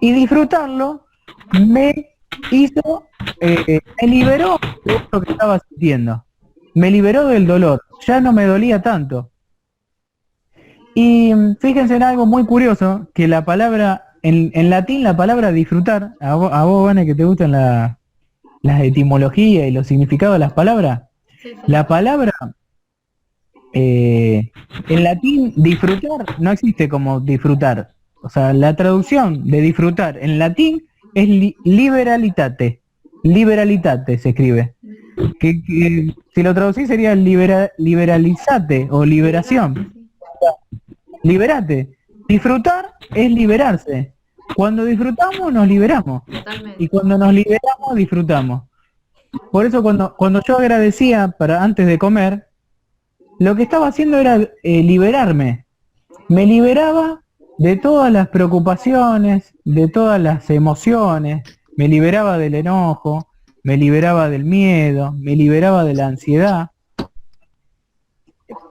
Speaker 1: Y disfrutarlo me hizo, me liberó de esto que estaba sintiendo. Me liberó del dolor, ya no me dolía tanto. Y fíjense en algo muy curioso, que la palabra, en latín la palabra disfrutar, a vos Vane, que te gustan las etimologías y los significados de las palabras,
Speaker 2: Sí, sí.
Speaker 1: la palabra en latín disfrutar no existe como disfrutar. O sea, la traducción de disfrutar en latín es liberalitate. Liberalitate se escribe. Que si lo traducís sería liberalizate o liberación.
Speaker 2: Sí,
Speaker 1: Liberate. Disfrutar es liberarse. Cuando disfrutamos nos liberamos.
Speaker 2: totalmente.
Speaker 1: Y cuando nos liberamos disfrutamos. Por eso cuando yo agradecía para antes de comer, lo que estaba haciendo era liberarme. Me liberaba de todas las preocupaciones, de todas las emociones, me liberaba del enojo, me liberaba del miedo, me liberaba de la ansiedad.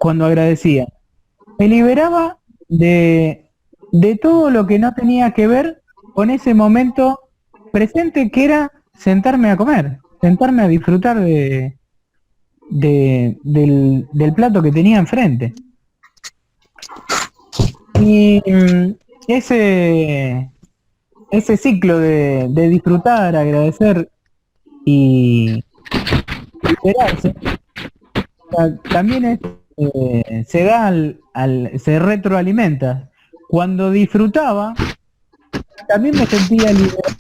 Speaker 1: Cuando agradecía, me liberaba de todo lo que no tenía que ver con ese momento presente que era sentarme a comer, sentarme a disfrutar del plato que tenía enfrente. Y ese ciclo de disfrutar, agradecer y liberarse, también se da se retroalimenta. Cuando disfrutaba, también me sentía liberado.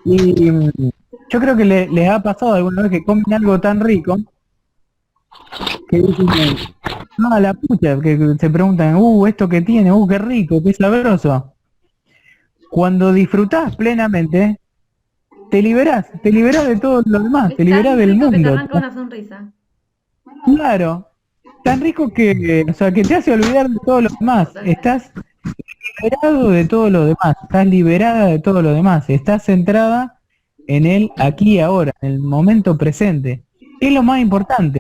Speaker 1: Y yo creo que les ha pasado alguna vez que comen algo tan rico que dicen, no, a la pucha, que se preguntan, esto que tiene, qué rico, qué sabroso. Cuando disfrutás plenamente, te liberás de todo lo demás,
Speaker 2: Es
Speaker 1: te liberás
Speaker 2: tan
Speaker 1: del
Speaker 2: rico que te
Speaker 1: mundo.
Speaker 2: arranca una sonrisa.
Speaker 1: Claro, tan rico que, o sea, que te hace olvidar de todo lo demás.
Speaker 2: Totalmente.
Speaker 1: Estás liberado de todo lo demás, estás liberada de todo lo demás, estás centrada en el aquí y ahora, en el momento presente. Es lo más importante,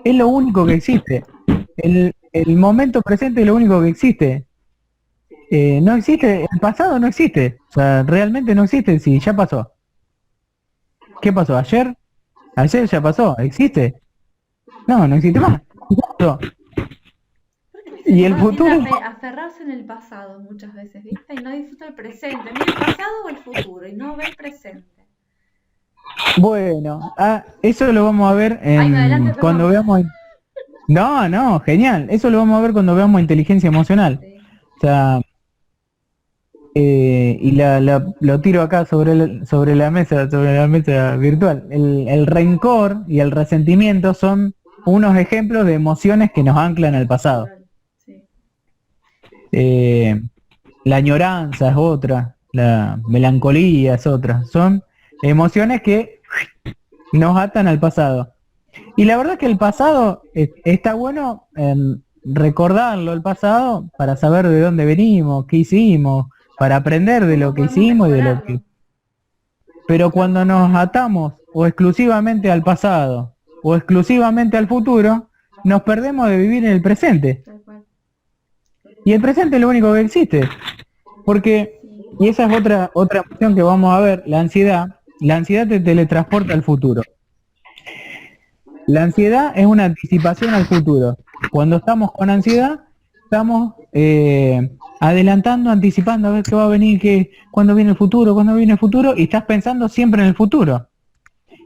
Speaker 1: es lo único que existe. El momento presente es lo único que existe. No existe, el pasado no existe, o sea, realmente no existe, si ya pasó. ¿Qué pasó? ¿Ayer? ¿Ayer ya pasó? ¿Existe? No, no existe más. Ya pasó.
Speaker 2: Porque
Speaker 1: Y el
Speaker 2: uno tiende
Speaker 1: futuro,
Speaker 2: a aferrarse en el pasado muchas veces, ¿viste? Y no disfruta el presente, ni el pasado o el futuro, y no ve el presente.
Speaker 1: bueno, eso lo vamos a ver
Speaker 2: Ay, me adelante,
Speaker 1: cuando
Speaker 2: perdón.
Speaker 1: veamos. No, genial. Eso lo vamos a ver cuando veamos inteligencia emocional.
Speaker 2: Sí.
Speaker 1: O sea, y lo tiro acá sobre la mesa virtual. El rencor y el resentimiento son unos ejemplos de emociones que nos anclan al pasado.
Speaker 2: Sí.
Speaker 1: La añoranza es otra, la melancolía es otra. Son emociones que nos atan al pasado. Y la verdad que el pasado está bueno recordarlo, el pasado, para saber de dónde venimos, qué hicimos, para aprender de lo
Speaker 2: ¿Cómo
Speaker 1: que
Speaker 2: podemos
Speaker 1: hicimos y de lo que...
Speaker 2: mejorarlo?
Speaker 1: Pero cuando nos atamos o exclusivamente al pasado o exclusivamente al futuro, nos perdemos de vivir en el presente.
Speaker 2: Tal cual.
Speaker 1: Y el presente es lo único que existe. Porque,
Speaker 2: Sí.
Speaker 1: y esa es otra opción que vamos a ver, la ansiedad te teletransporta al futuro. La ansiedad es una anticipación al futuro. Cuando estamos con ansiedad, estamos adelantando, anticipando a ver qué va a venir, cuándo viene el futuro, y estás pensando siempre en el futuro.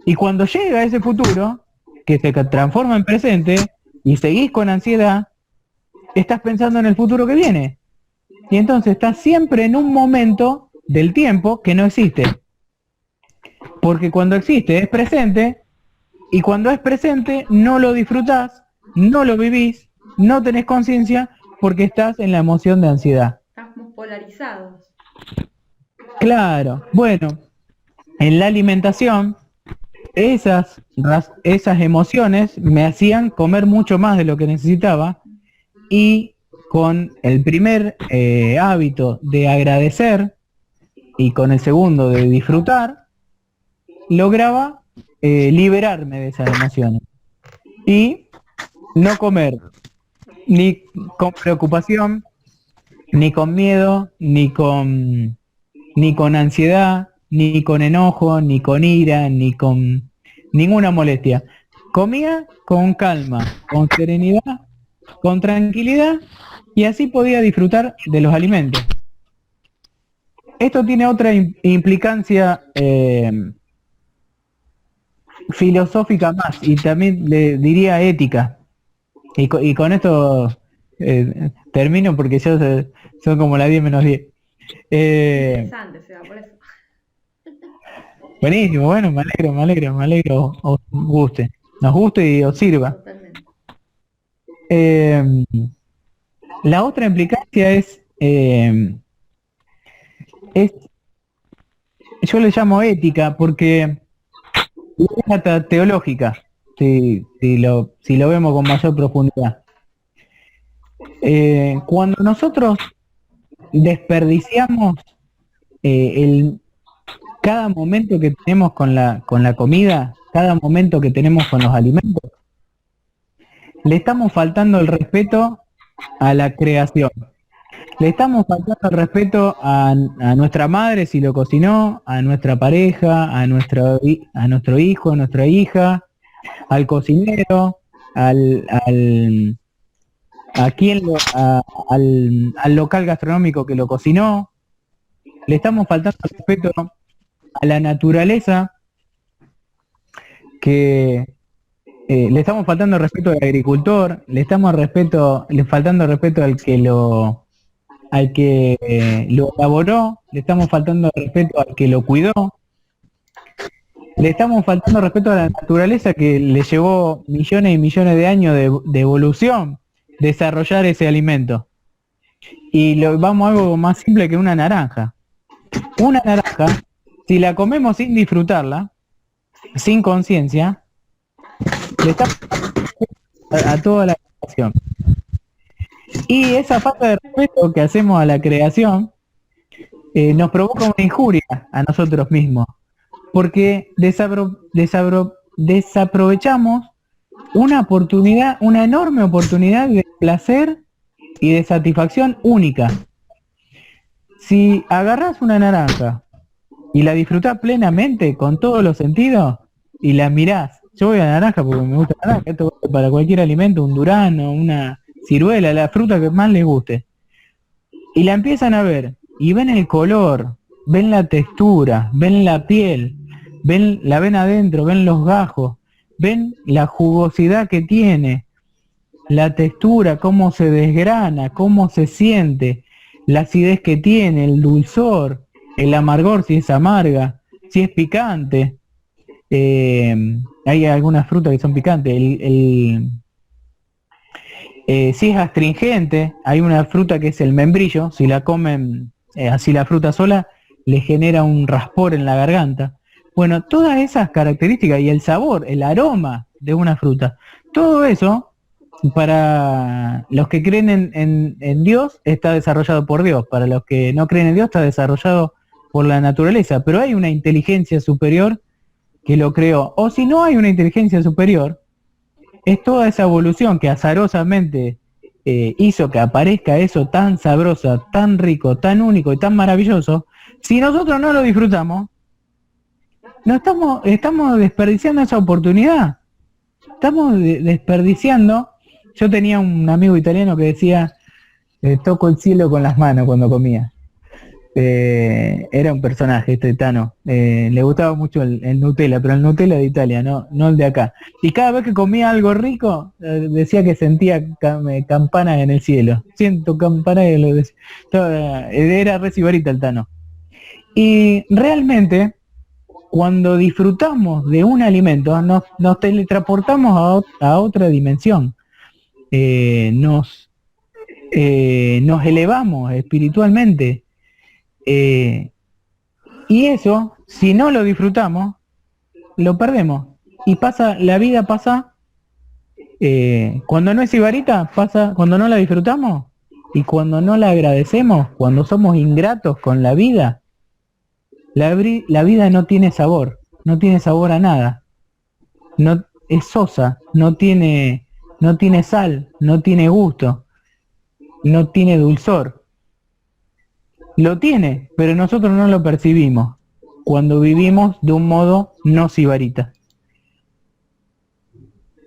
Speaker 1: Y cuando llega ese futuro, que se transforma en presente, y seguís con ansiedad, estás pensando en el futuro que viene. Y entonces estás siempre en un momento del tiempo que no existe. Porque cuando existe es presente, y cuando es presente no lo disfrutás, no lo vivís, no tenés conciencia porque estás en la emoción de ansiedad.
Speaker 2: Estamos polarizados.
Speaker 1: Claro, bueno, en la alimentación esas emociones me hacían comer mucho más de lo que necesitaba y con el primer hábito de agradecer y con el segundo de disfrutar, lograba liberarme de esas emociones y no comer ni con preocupación, ni con miedo, ni con ansiedad, ni con enojo, ni con ira, ni con ninguna molestia. Comía con calma, con serenidad, con tranquilidad y así podía disfrutar de los alimentos. esto tiene otra implicancia filosófica más, y también le diría ética. Y con esto termino porque ya son como las 10 menos 10.
Speaker 2: Interesante, Seba, por eso.
Speaker 1: Buenísimo, bueno, me alegro os guste, nos guste y os sirva.
Speaker 2: Totalmente.
Speaker 1: La otra implicancia es, yo le llamo ética porque es hasta teológica, si lo vemos con mayor profundidad. Cuando nosotros desperdiciamos cada momento que tenemos con la comida, cada momento que tenemos con los alimentos, le estamos faltando el respeto a la creación. Le estamos faltando el respeto a nuestra madre si lo cocinó, a nuestra pareja, a nuestro hijo, a nuestra hija, al cocinero, al local gastronómico que lo cocinó. Le estamos faltando el respeto a la naturaleza, le estamos faltando el respeto al agricultor, le estamos faltando el respeto al que lo elaboró, le estamos faltando el respeto al que lo cuidó, le estamos faltando el respeto a la naturaleza que le llevó millones y millones de años de evolución desarrollar ese alimento. Y vamos a algo más simple que una naranja. Una naranja, si la comemos sin disfrutarla, sin conciencia, le estamos a toda la creación. Y esa falta de respeto que hacemos a la creación nos provoca una injuria a nosotros mismos, porque desaprovechamos una oportunidad, una enorme oportunidad de placer y de satisfacción única. Si agarrás una naranja y la disfrutás plenamente con todos los sentidos y la mirás, yo voy a la naranja porque me gusta la naranja, esto vale para cualquier alimento, un durazno, una ciruela, la fruta que más les guste, y la empiezan a ver y ven el color, ven la textura, ven la piel, la ven adentro, ven los gajos, ven la jugosidad que tiene, la textura, cómo se desgrana, cómo se siente, la acidez que tiene, el dulzor, el amargor, si es amarga, si es picante. Hay algunas frutas que son picantes. Si es astringente, hay una fruta que es el membrillo, si la comen así la fruta sola, le genera un raspor en la garganta. Bueno, todas esas características y el sabor, el aroma de una fruta, todo eso, para los que creen en Dios, está desarrollado por Dios. Para los que no creen en Dios, está desarrollado por la naturaleza. Pero hay una inteligencia superior que lo creó. O si no hay una inteligencia superior, es toda esa evolución que azarosamente hizo que aparezca eso tan sabroso, tan rico, tan único y tan maravilloso. Si nosotros no lo disfrutamos, no estamos desperdiciando esa oportunidad. Estamos desperdiciando. Yo tenía un amigo italiano que decía, toco el cielo con las manos cuando comía. Era un personaje, este Tano. Le gustaba mucho el Nutella, pero el Nutella de Italia, no el de acá. Y cada vez que comía algo rico, decía que sentía campanas en el cielo. Siento campanas en lo decía. Era re sibarita el Tano. Y realmente, cuando disfrutamos de un alimento, nos teletransportamos a otra dimensión. Nos elevamos espiritualmente. Y eso, si no lo disfrutamos, lo perdemos. Y la vida pasa, cuando no es sibarita, pasa cuando no la disfrutamos y cuando no la agradecemos, cuando somos ingratos con la vida. La vida no tiene sabor a nada. No es sosa, no tiene sal, no tiene gusto, no tiene dulzor. Lo tiene, pero nosotros no lo percibimos cuando vivimos de un modo no sibarita.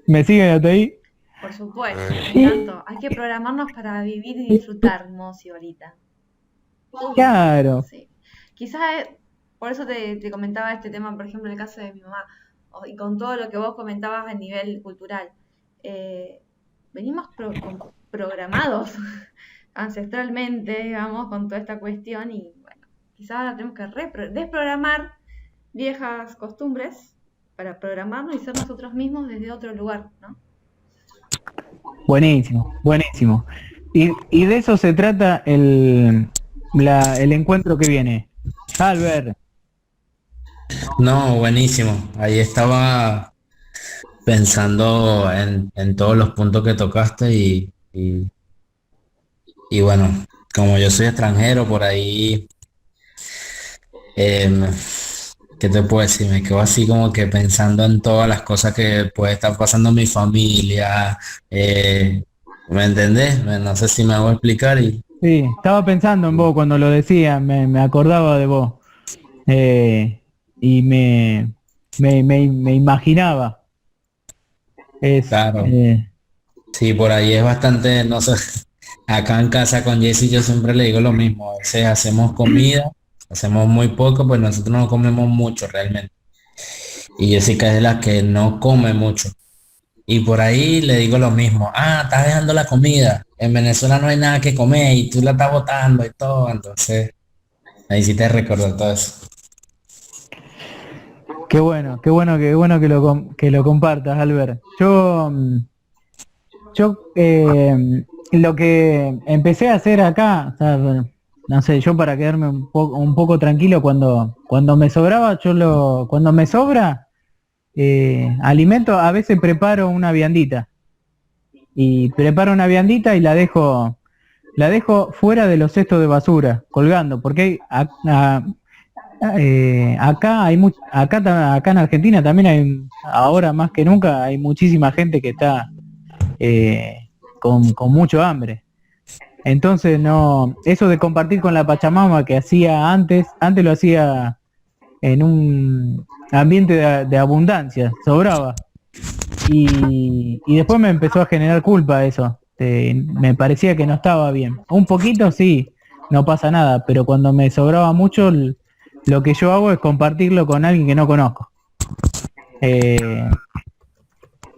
Speaker 1: ¿Me siguen hasta ahí?
Speaker 2: Por supuesto, me encantó. Hay que programarnos para vivir y disfrutar, modo sibarita.
Speaker 1: Claro.
Speaker 2: Sí. Quizás por eso te comentaba este tema, por ejemplo, en el caso de mi mamá, y con todo lo que vos comentabas a nivel cultural. Eh, venimos programados ancestralmente, digamos, con toda esta cuestión y bueno, quizás ahora tenemos que desprogramar viejas costumbres para programarnos y ser nosotros mismos desde otro lugar, ¿no?
Speaker 1: Buenísimo, buenísimo. Y de eso se trata el encuentro que viene. Albert,
Speaker 4: No, buenísimo. Ahí estaba pensando en todos los puntos que tocaste y bueno, como yo soy extranjero por ahí, em, ¿qué te puedo decir? Me quedo así como que pensando en todas las cosas que puede estar pasando en mi familia. ¿Me entendés? No sé si me hago explicar y
Speaker 1: sí, estaba pensando en vos cuando lo decía, me acordaba de vos. Y me imaginaba. Es,
Speaker 4: claro, sí, por ahí es bastante, no sé, acá en casa con Jessy yo siempre le digo lo mismo, a veces hacemos comida, hacemos muy poco, pues nosotros no comemos mucho realmente. Y Jessica es de la que no come mucho. Y por ahí le digo lo mismo, estás dejando la comida, en Venezuela no hay nada que comer y tú la estás botando y todo, entonces ahí sí te recuerdo todo eso.
Speaker 1: qué bueno que lo compartas, Albert. Yo lo que empecé a hacer acá, o sea, bueno, no sé, yo para quedarme un poco tranquilo cuando me sobraba, cuando me sobra alimento, a veces preparo una viandita. Y preparo una viandita y la dejo fuera de los cestos de basura, colgando, porque acá acá en Argentina también ahora más que nunca, hay muchísima gente que está con mucho hambre. Entonces no, eso de compartir con la Pachamama que hacía antes lo hacía en un ambiente de abundancia, sobraba. Y después me empezó a generar culpa eso. Me parecía que no estaba bien. Un poquito sí, no pasa nada, pero cuando me sobraba mucho, lo que yo hago es compartirlo con alguien que no conozco. Eh,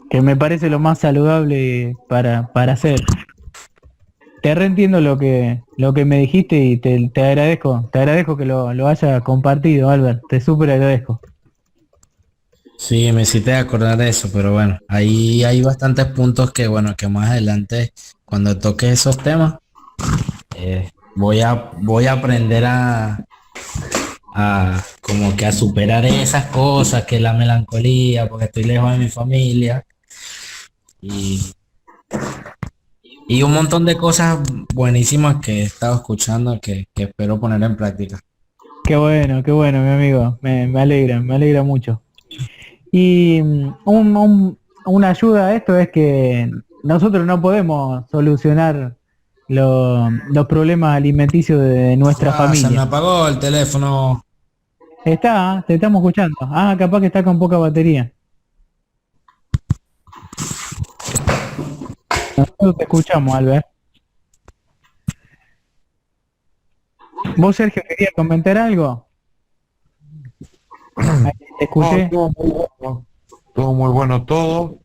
Speaker 1: que me parece lo más saludable para hacer. Te reentiendo lo que me dijiste y te agradezco que lo hayas compartido, Albert, te súper agradezco.
Speaker 4: Sí, me hiciste acordar de eso, pero bueno, ahí hay bastantes puntos que bueno, que más adelante cuando toque esos temas, voy a aprender a como que a superar esas cosas, que la melancolía, porque estoy lejos de mi familia y, y un montón de cosas buenísimas que he estado escuchando que espero poner en práctica.
Speaker 1: Qué bueno, mi amigo, me alegra mucho. Y una ayuda a esto es que nosotros no podemos solucionar los problemas alimenticios de nuestra
Speaker 4: Se me
Speaker 1: familia.
Speaker 4: apagó el teléfono.
Speaker 1: Te estamos escuchando. Capaz que está con poca batería. Nosotros te escuchamos, Albert. ¿Vos, Sergio, querías comentar algo? Ahí te
Speaker 5: No,
Speaker 1: escuché.
Speaker 5: todo muy bueno todo.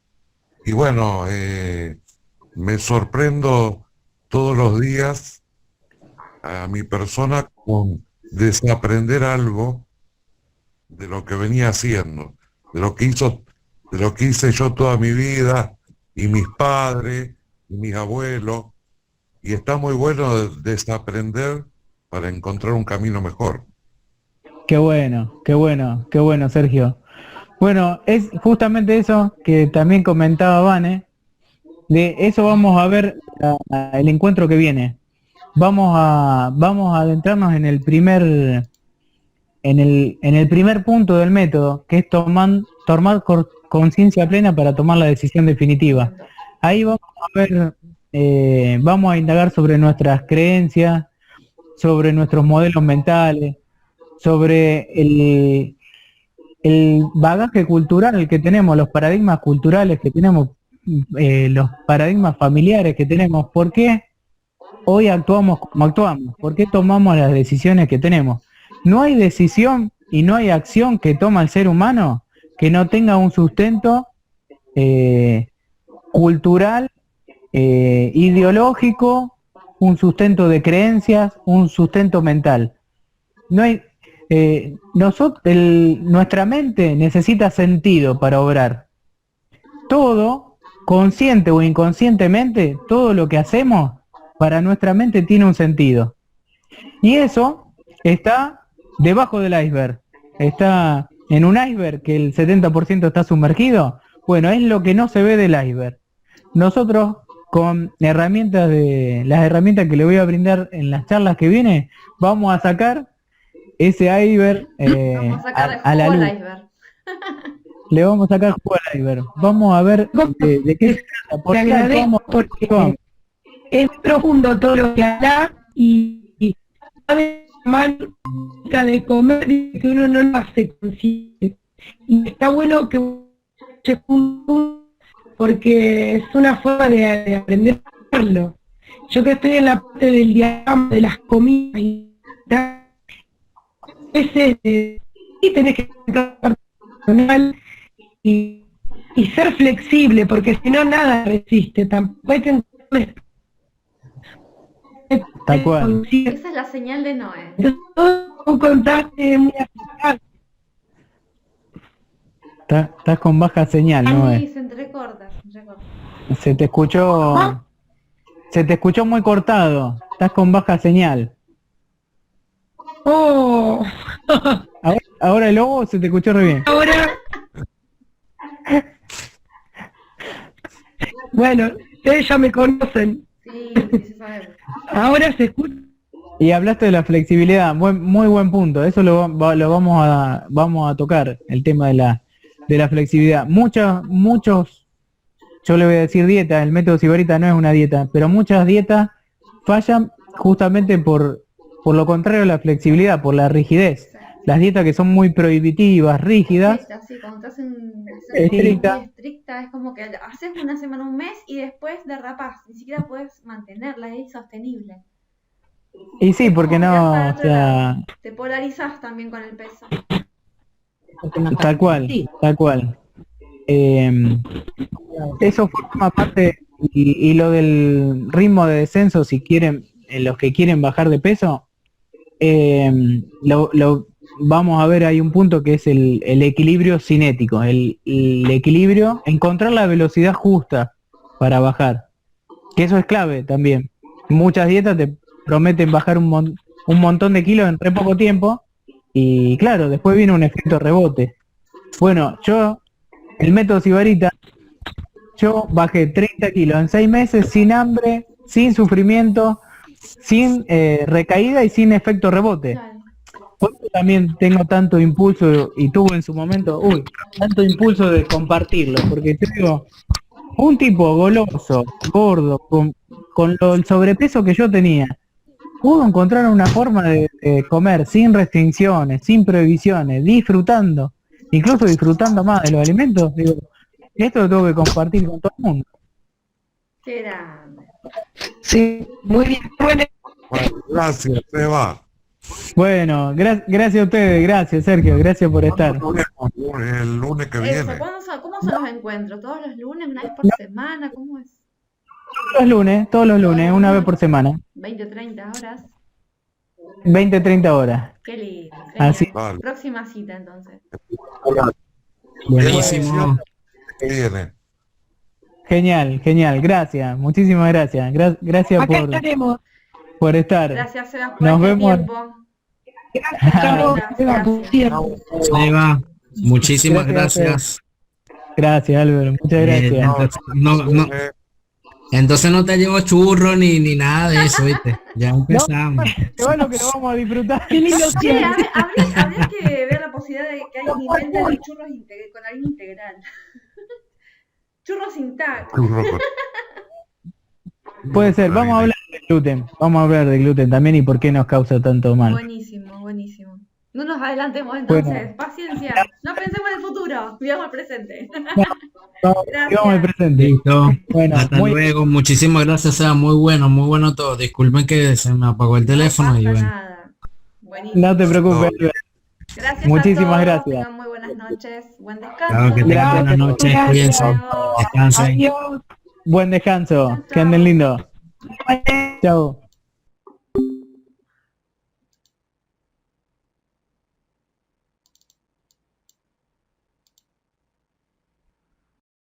Speaker 5: Y bueno, me sorprendo todos los días a mi persona con desaprender algo de lo que venía haciendo, de lo que hice yo toda mi vida, y mis padres, y mis abuelos, y está muy bueno desaprender para encontrar un camino mejor.
Speaker 1: Qué bueno, Sergio. Bueno, es justamente eso que también comentaba Vane. De eso vamos a ver el encuentro que viene. Vamos a adentrarnos en el primer punto del método, que es tomar conciencia plena para tomar la decisión definitiva. Ahí vamos a ver, vamos a indagar sobre nuestras creencias, sobre nuestros modelos mentales, sobre el bagaje cultural que tenemos, los paradigmas culturales que tenemos, los paradigmas familiares que tenemos. ¿Por qué hoy actuamos como actuamos? ¿Por qué tomamos las decisiones que tenemos? no hay decisión y no hay acción que toma el ser humano que no tenga un sustento cultural, ideológico, un sustento de creencias, un sustento mental. No hay, nuestra mente necesita sentido para obrar. Todo, consciente o inconscientemente, todo lo que hacemos para nuestra mente tiene un sentido. Y eso está debajo del iceberg. Está en un iceberg que el 70% está sumergido. Bueno, es lo que no se ve del iceberg. Nosotros, con las herramientas que le voy a brindar en las charlas que viene, vamos a sacar ese iceberg
Speaker 2: Vamos a sacar
Speaker 1: a la
Speaker 2: jugo
Speaker 1: luz.
Speaker 2: al iceberg.
Speaker 1: Le vamos a sacar jugo al iceberg. Vamos a ver de qué se trata.
Speaker 3: Te agradezco porque es profundo todo lo que habla y sabe mal de comer que uno no lo hace consciente. Y está bueno que se junten porque es una forma de aprender a hacerlo. Yo que estoy en la parte del diagrama de las comidas y veces y tenés que estar personal y ser flexible, porque si no nada resiste, tampoco hay que
Speaker 1: Tal cual.
Speaker 2: Esa es la señal de Noé.
Speaker 3: todo un contraste muy aceptable.
Speaker 1: Estás con baja señal, ¿no?
Speaker 2: Sí, se entrecorta.
Speaker 1: Se te escuchó muy cortado. Estás con baja señal.
Speaker 3: Oh,
Speaker 1: Ahora el lobo se te escuchó re bien.
Speaker 3: ahora, bueno, ustedes ya me conocen.
Speaker 2: Sí, sí sabemos.
Speaker 3: Ahora se escucha.
Speaker 1: Y hablaste de la flexibilidad, muy buen punto. Eso lo vamos a tocar, el tema de la flexibilidad. Muchos, yo le voy a decir dieta, el método Sibarita no es una dieta, pero muchas dietas fallan justamente por lo contrario a la flexibilidad, por la rigidez. Las dietas que son muy prohibitivas, rígidas,
Speaker 2: Estricta, sí, cuando te hacen
Speaker 1: Estricta.
Speaker 2: muy estricta, es como que haces una semana, un mes y después derrapás, ni siquiera puedes mantenerla, es insostenible.
Speaker 1: y sí, porque
Speaker 2: Como que vas para
Speaker 1: no, o
Speaker 2: otro lado.
Speaker 1: sea,
Speaker 2: Te polarizás también con el peso.
Speaker 1: tal cual, tal cual. Eso forma parte, y lo del ritmo de descenso, si quieren, los que quieren bajar de peso, vamos a ver, hay un punto que es el equilibrio cinético, el equilibrio, encontrar la velocidad justa para bajar, que eso es clave también. Muchas dietas te prometen bajar un montón de kilos en re poco tiempo, y claro, después viene un efecto rebote. Bueno, el método Sibarita, yo bajé 30 kilos en 6 meses sin hambre, sin sufrimiento, sin recaída y sin efecto rebote.
Speaker 2: Claro.
Speaker 1: Por eso también tengo tanto impulso, y tuve en su momento, tanto impulso de compartirlo, porque te digo, un tipo goloso, gordo, con el sobrepeso que yo tenía, pudo encontrar una forma de comer sin restricciones, sin prohibiciones, disfrutando, incluso disfrutando más de los alimentos. Digo, esto lo tengo que compartir con todo el mundo.
Speaker 2: Qué grande.
Speaker 3: Sí, muy bien. Bueno,
Speaker 5: Bueno, gracias, Seba.
Speaker 1: Bueno, gracias a ustedes, gracias Sergio, gracias por estar.
Speaker 5: Nos vemos el lunes que
Speaker 2: Eso,
Speaker 5: viene.
Speaker 2: ¿cómo son los encuentros? ¿Todos los lunes? ¿Una vez por semana? ¿Cómo es?
Speaker 1: Todos los lunes, una vez por semana,
Speaker 2: 20 o 30 horas.
Speaker 1: 20-30 horas.
Speaker 2: Qué lindo.
Speaker 1: Así.
Speaker 2: Genial.
Speaker 5: Vale.
Speaker 2: Próxima cita entonces.
Speaker 4: Buenísimo.
Speaker 5: Que viene.
Speaker 1: Genial, gracias, muchísimas gracias. Gracias
Speaker 3: acá estaremos.
Speaker 1: por estar.
Speaker 2: Gracias, Sebas, por
Speaker 1: Nos
Speaker 2: este
Speaker 1: vemos.
Speaker 2: tiempo.
Speaker 3: Gracias, Carlos.
Speaker 2: Gracias.
Speaker 3: Por cierto.
Speaker 4: Eva, muchísimas
Speaker 1: Gracias a
Speaker 4: gracias.
Speaker 1: Gracias Álvaro, muchas gracias.
Speaker 4: Entonces no te llevo churro ni nada de eso, ¿viste? Ya empezamos.
Speaker 1: Qué bueno que lo vamos a disfrutar.
Speaker 3: Qué lindo
Speaker 2: Che,
Speaker 3: tiempo.
Speaker 2: habría que ver la posibilidad de que alguien invente los churros con harina integral. Churros sin taco.
Speaker 1: Puede ser, vamos a hablar de gluten. Vamos a hablar de gluten también y por qué nos causa tanto mal.
Speaker 2: Buenísimo, buenísimo. No nos adelantemos entonces.
Speaker 1: Bueno.
Speaker 2: Paciencia. No pensemos en el futuro. Vivamos el presente.
Speaker 1: Vamos al presente.
Speaker 4: Listo.
Speaker 1: Bueno,
Speaker 4: Hasta
Speaker 1: muy
Speaker 4: luego. Muchísimas gracias, sea muy bueno todo. Disculpen que se me apagó el
Speaker 2: No
Speaker 4: teléfono y
Speaker 2: pasa
Speaker 4: bueno.
Speaker 2: nada. Buenísimo.
Speaker 1: No te preocupes.
Speaker 5: No.
Speaker 2: Gracias
Speaker 1: Muchísimas
Speaker 2: a todos,
Speaker 1: gracias.
Speaker 2: tengan muy buenas noches, buen descanso.
Speaker 4: Claro, que tengan buenas noches, cuídense,
Speaker 2: Adiós.
Speaker 4: descansen.
Speaker 3: Adiós.
Speaker 1: Buen descanso. Que anden lindo. Chao.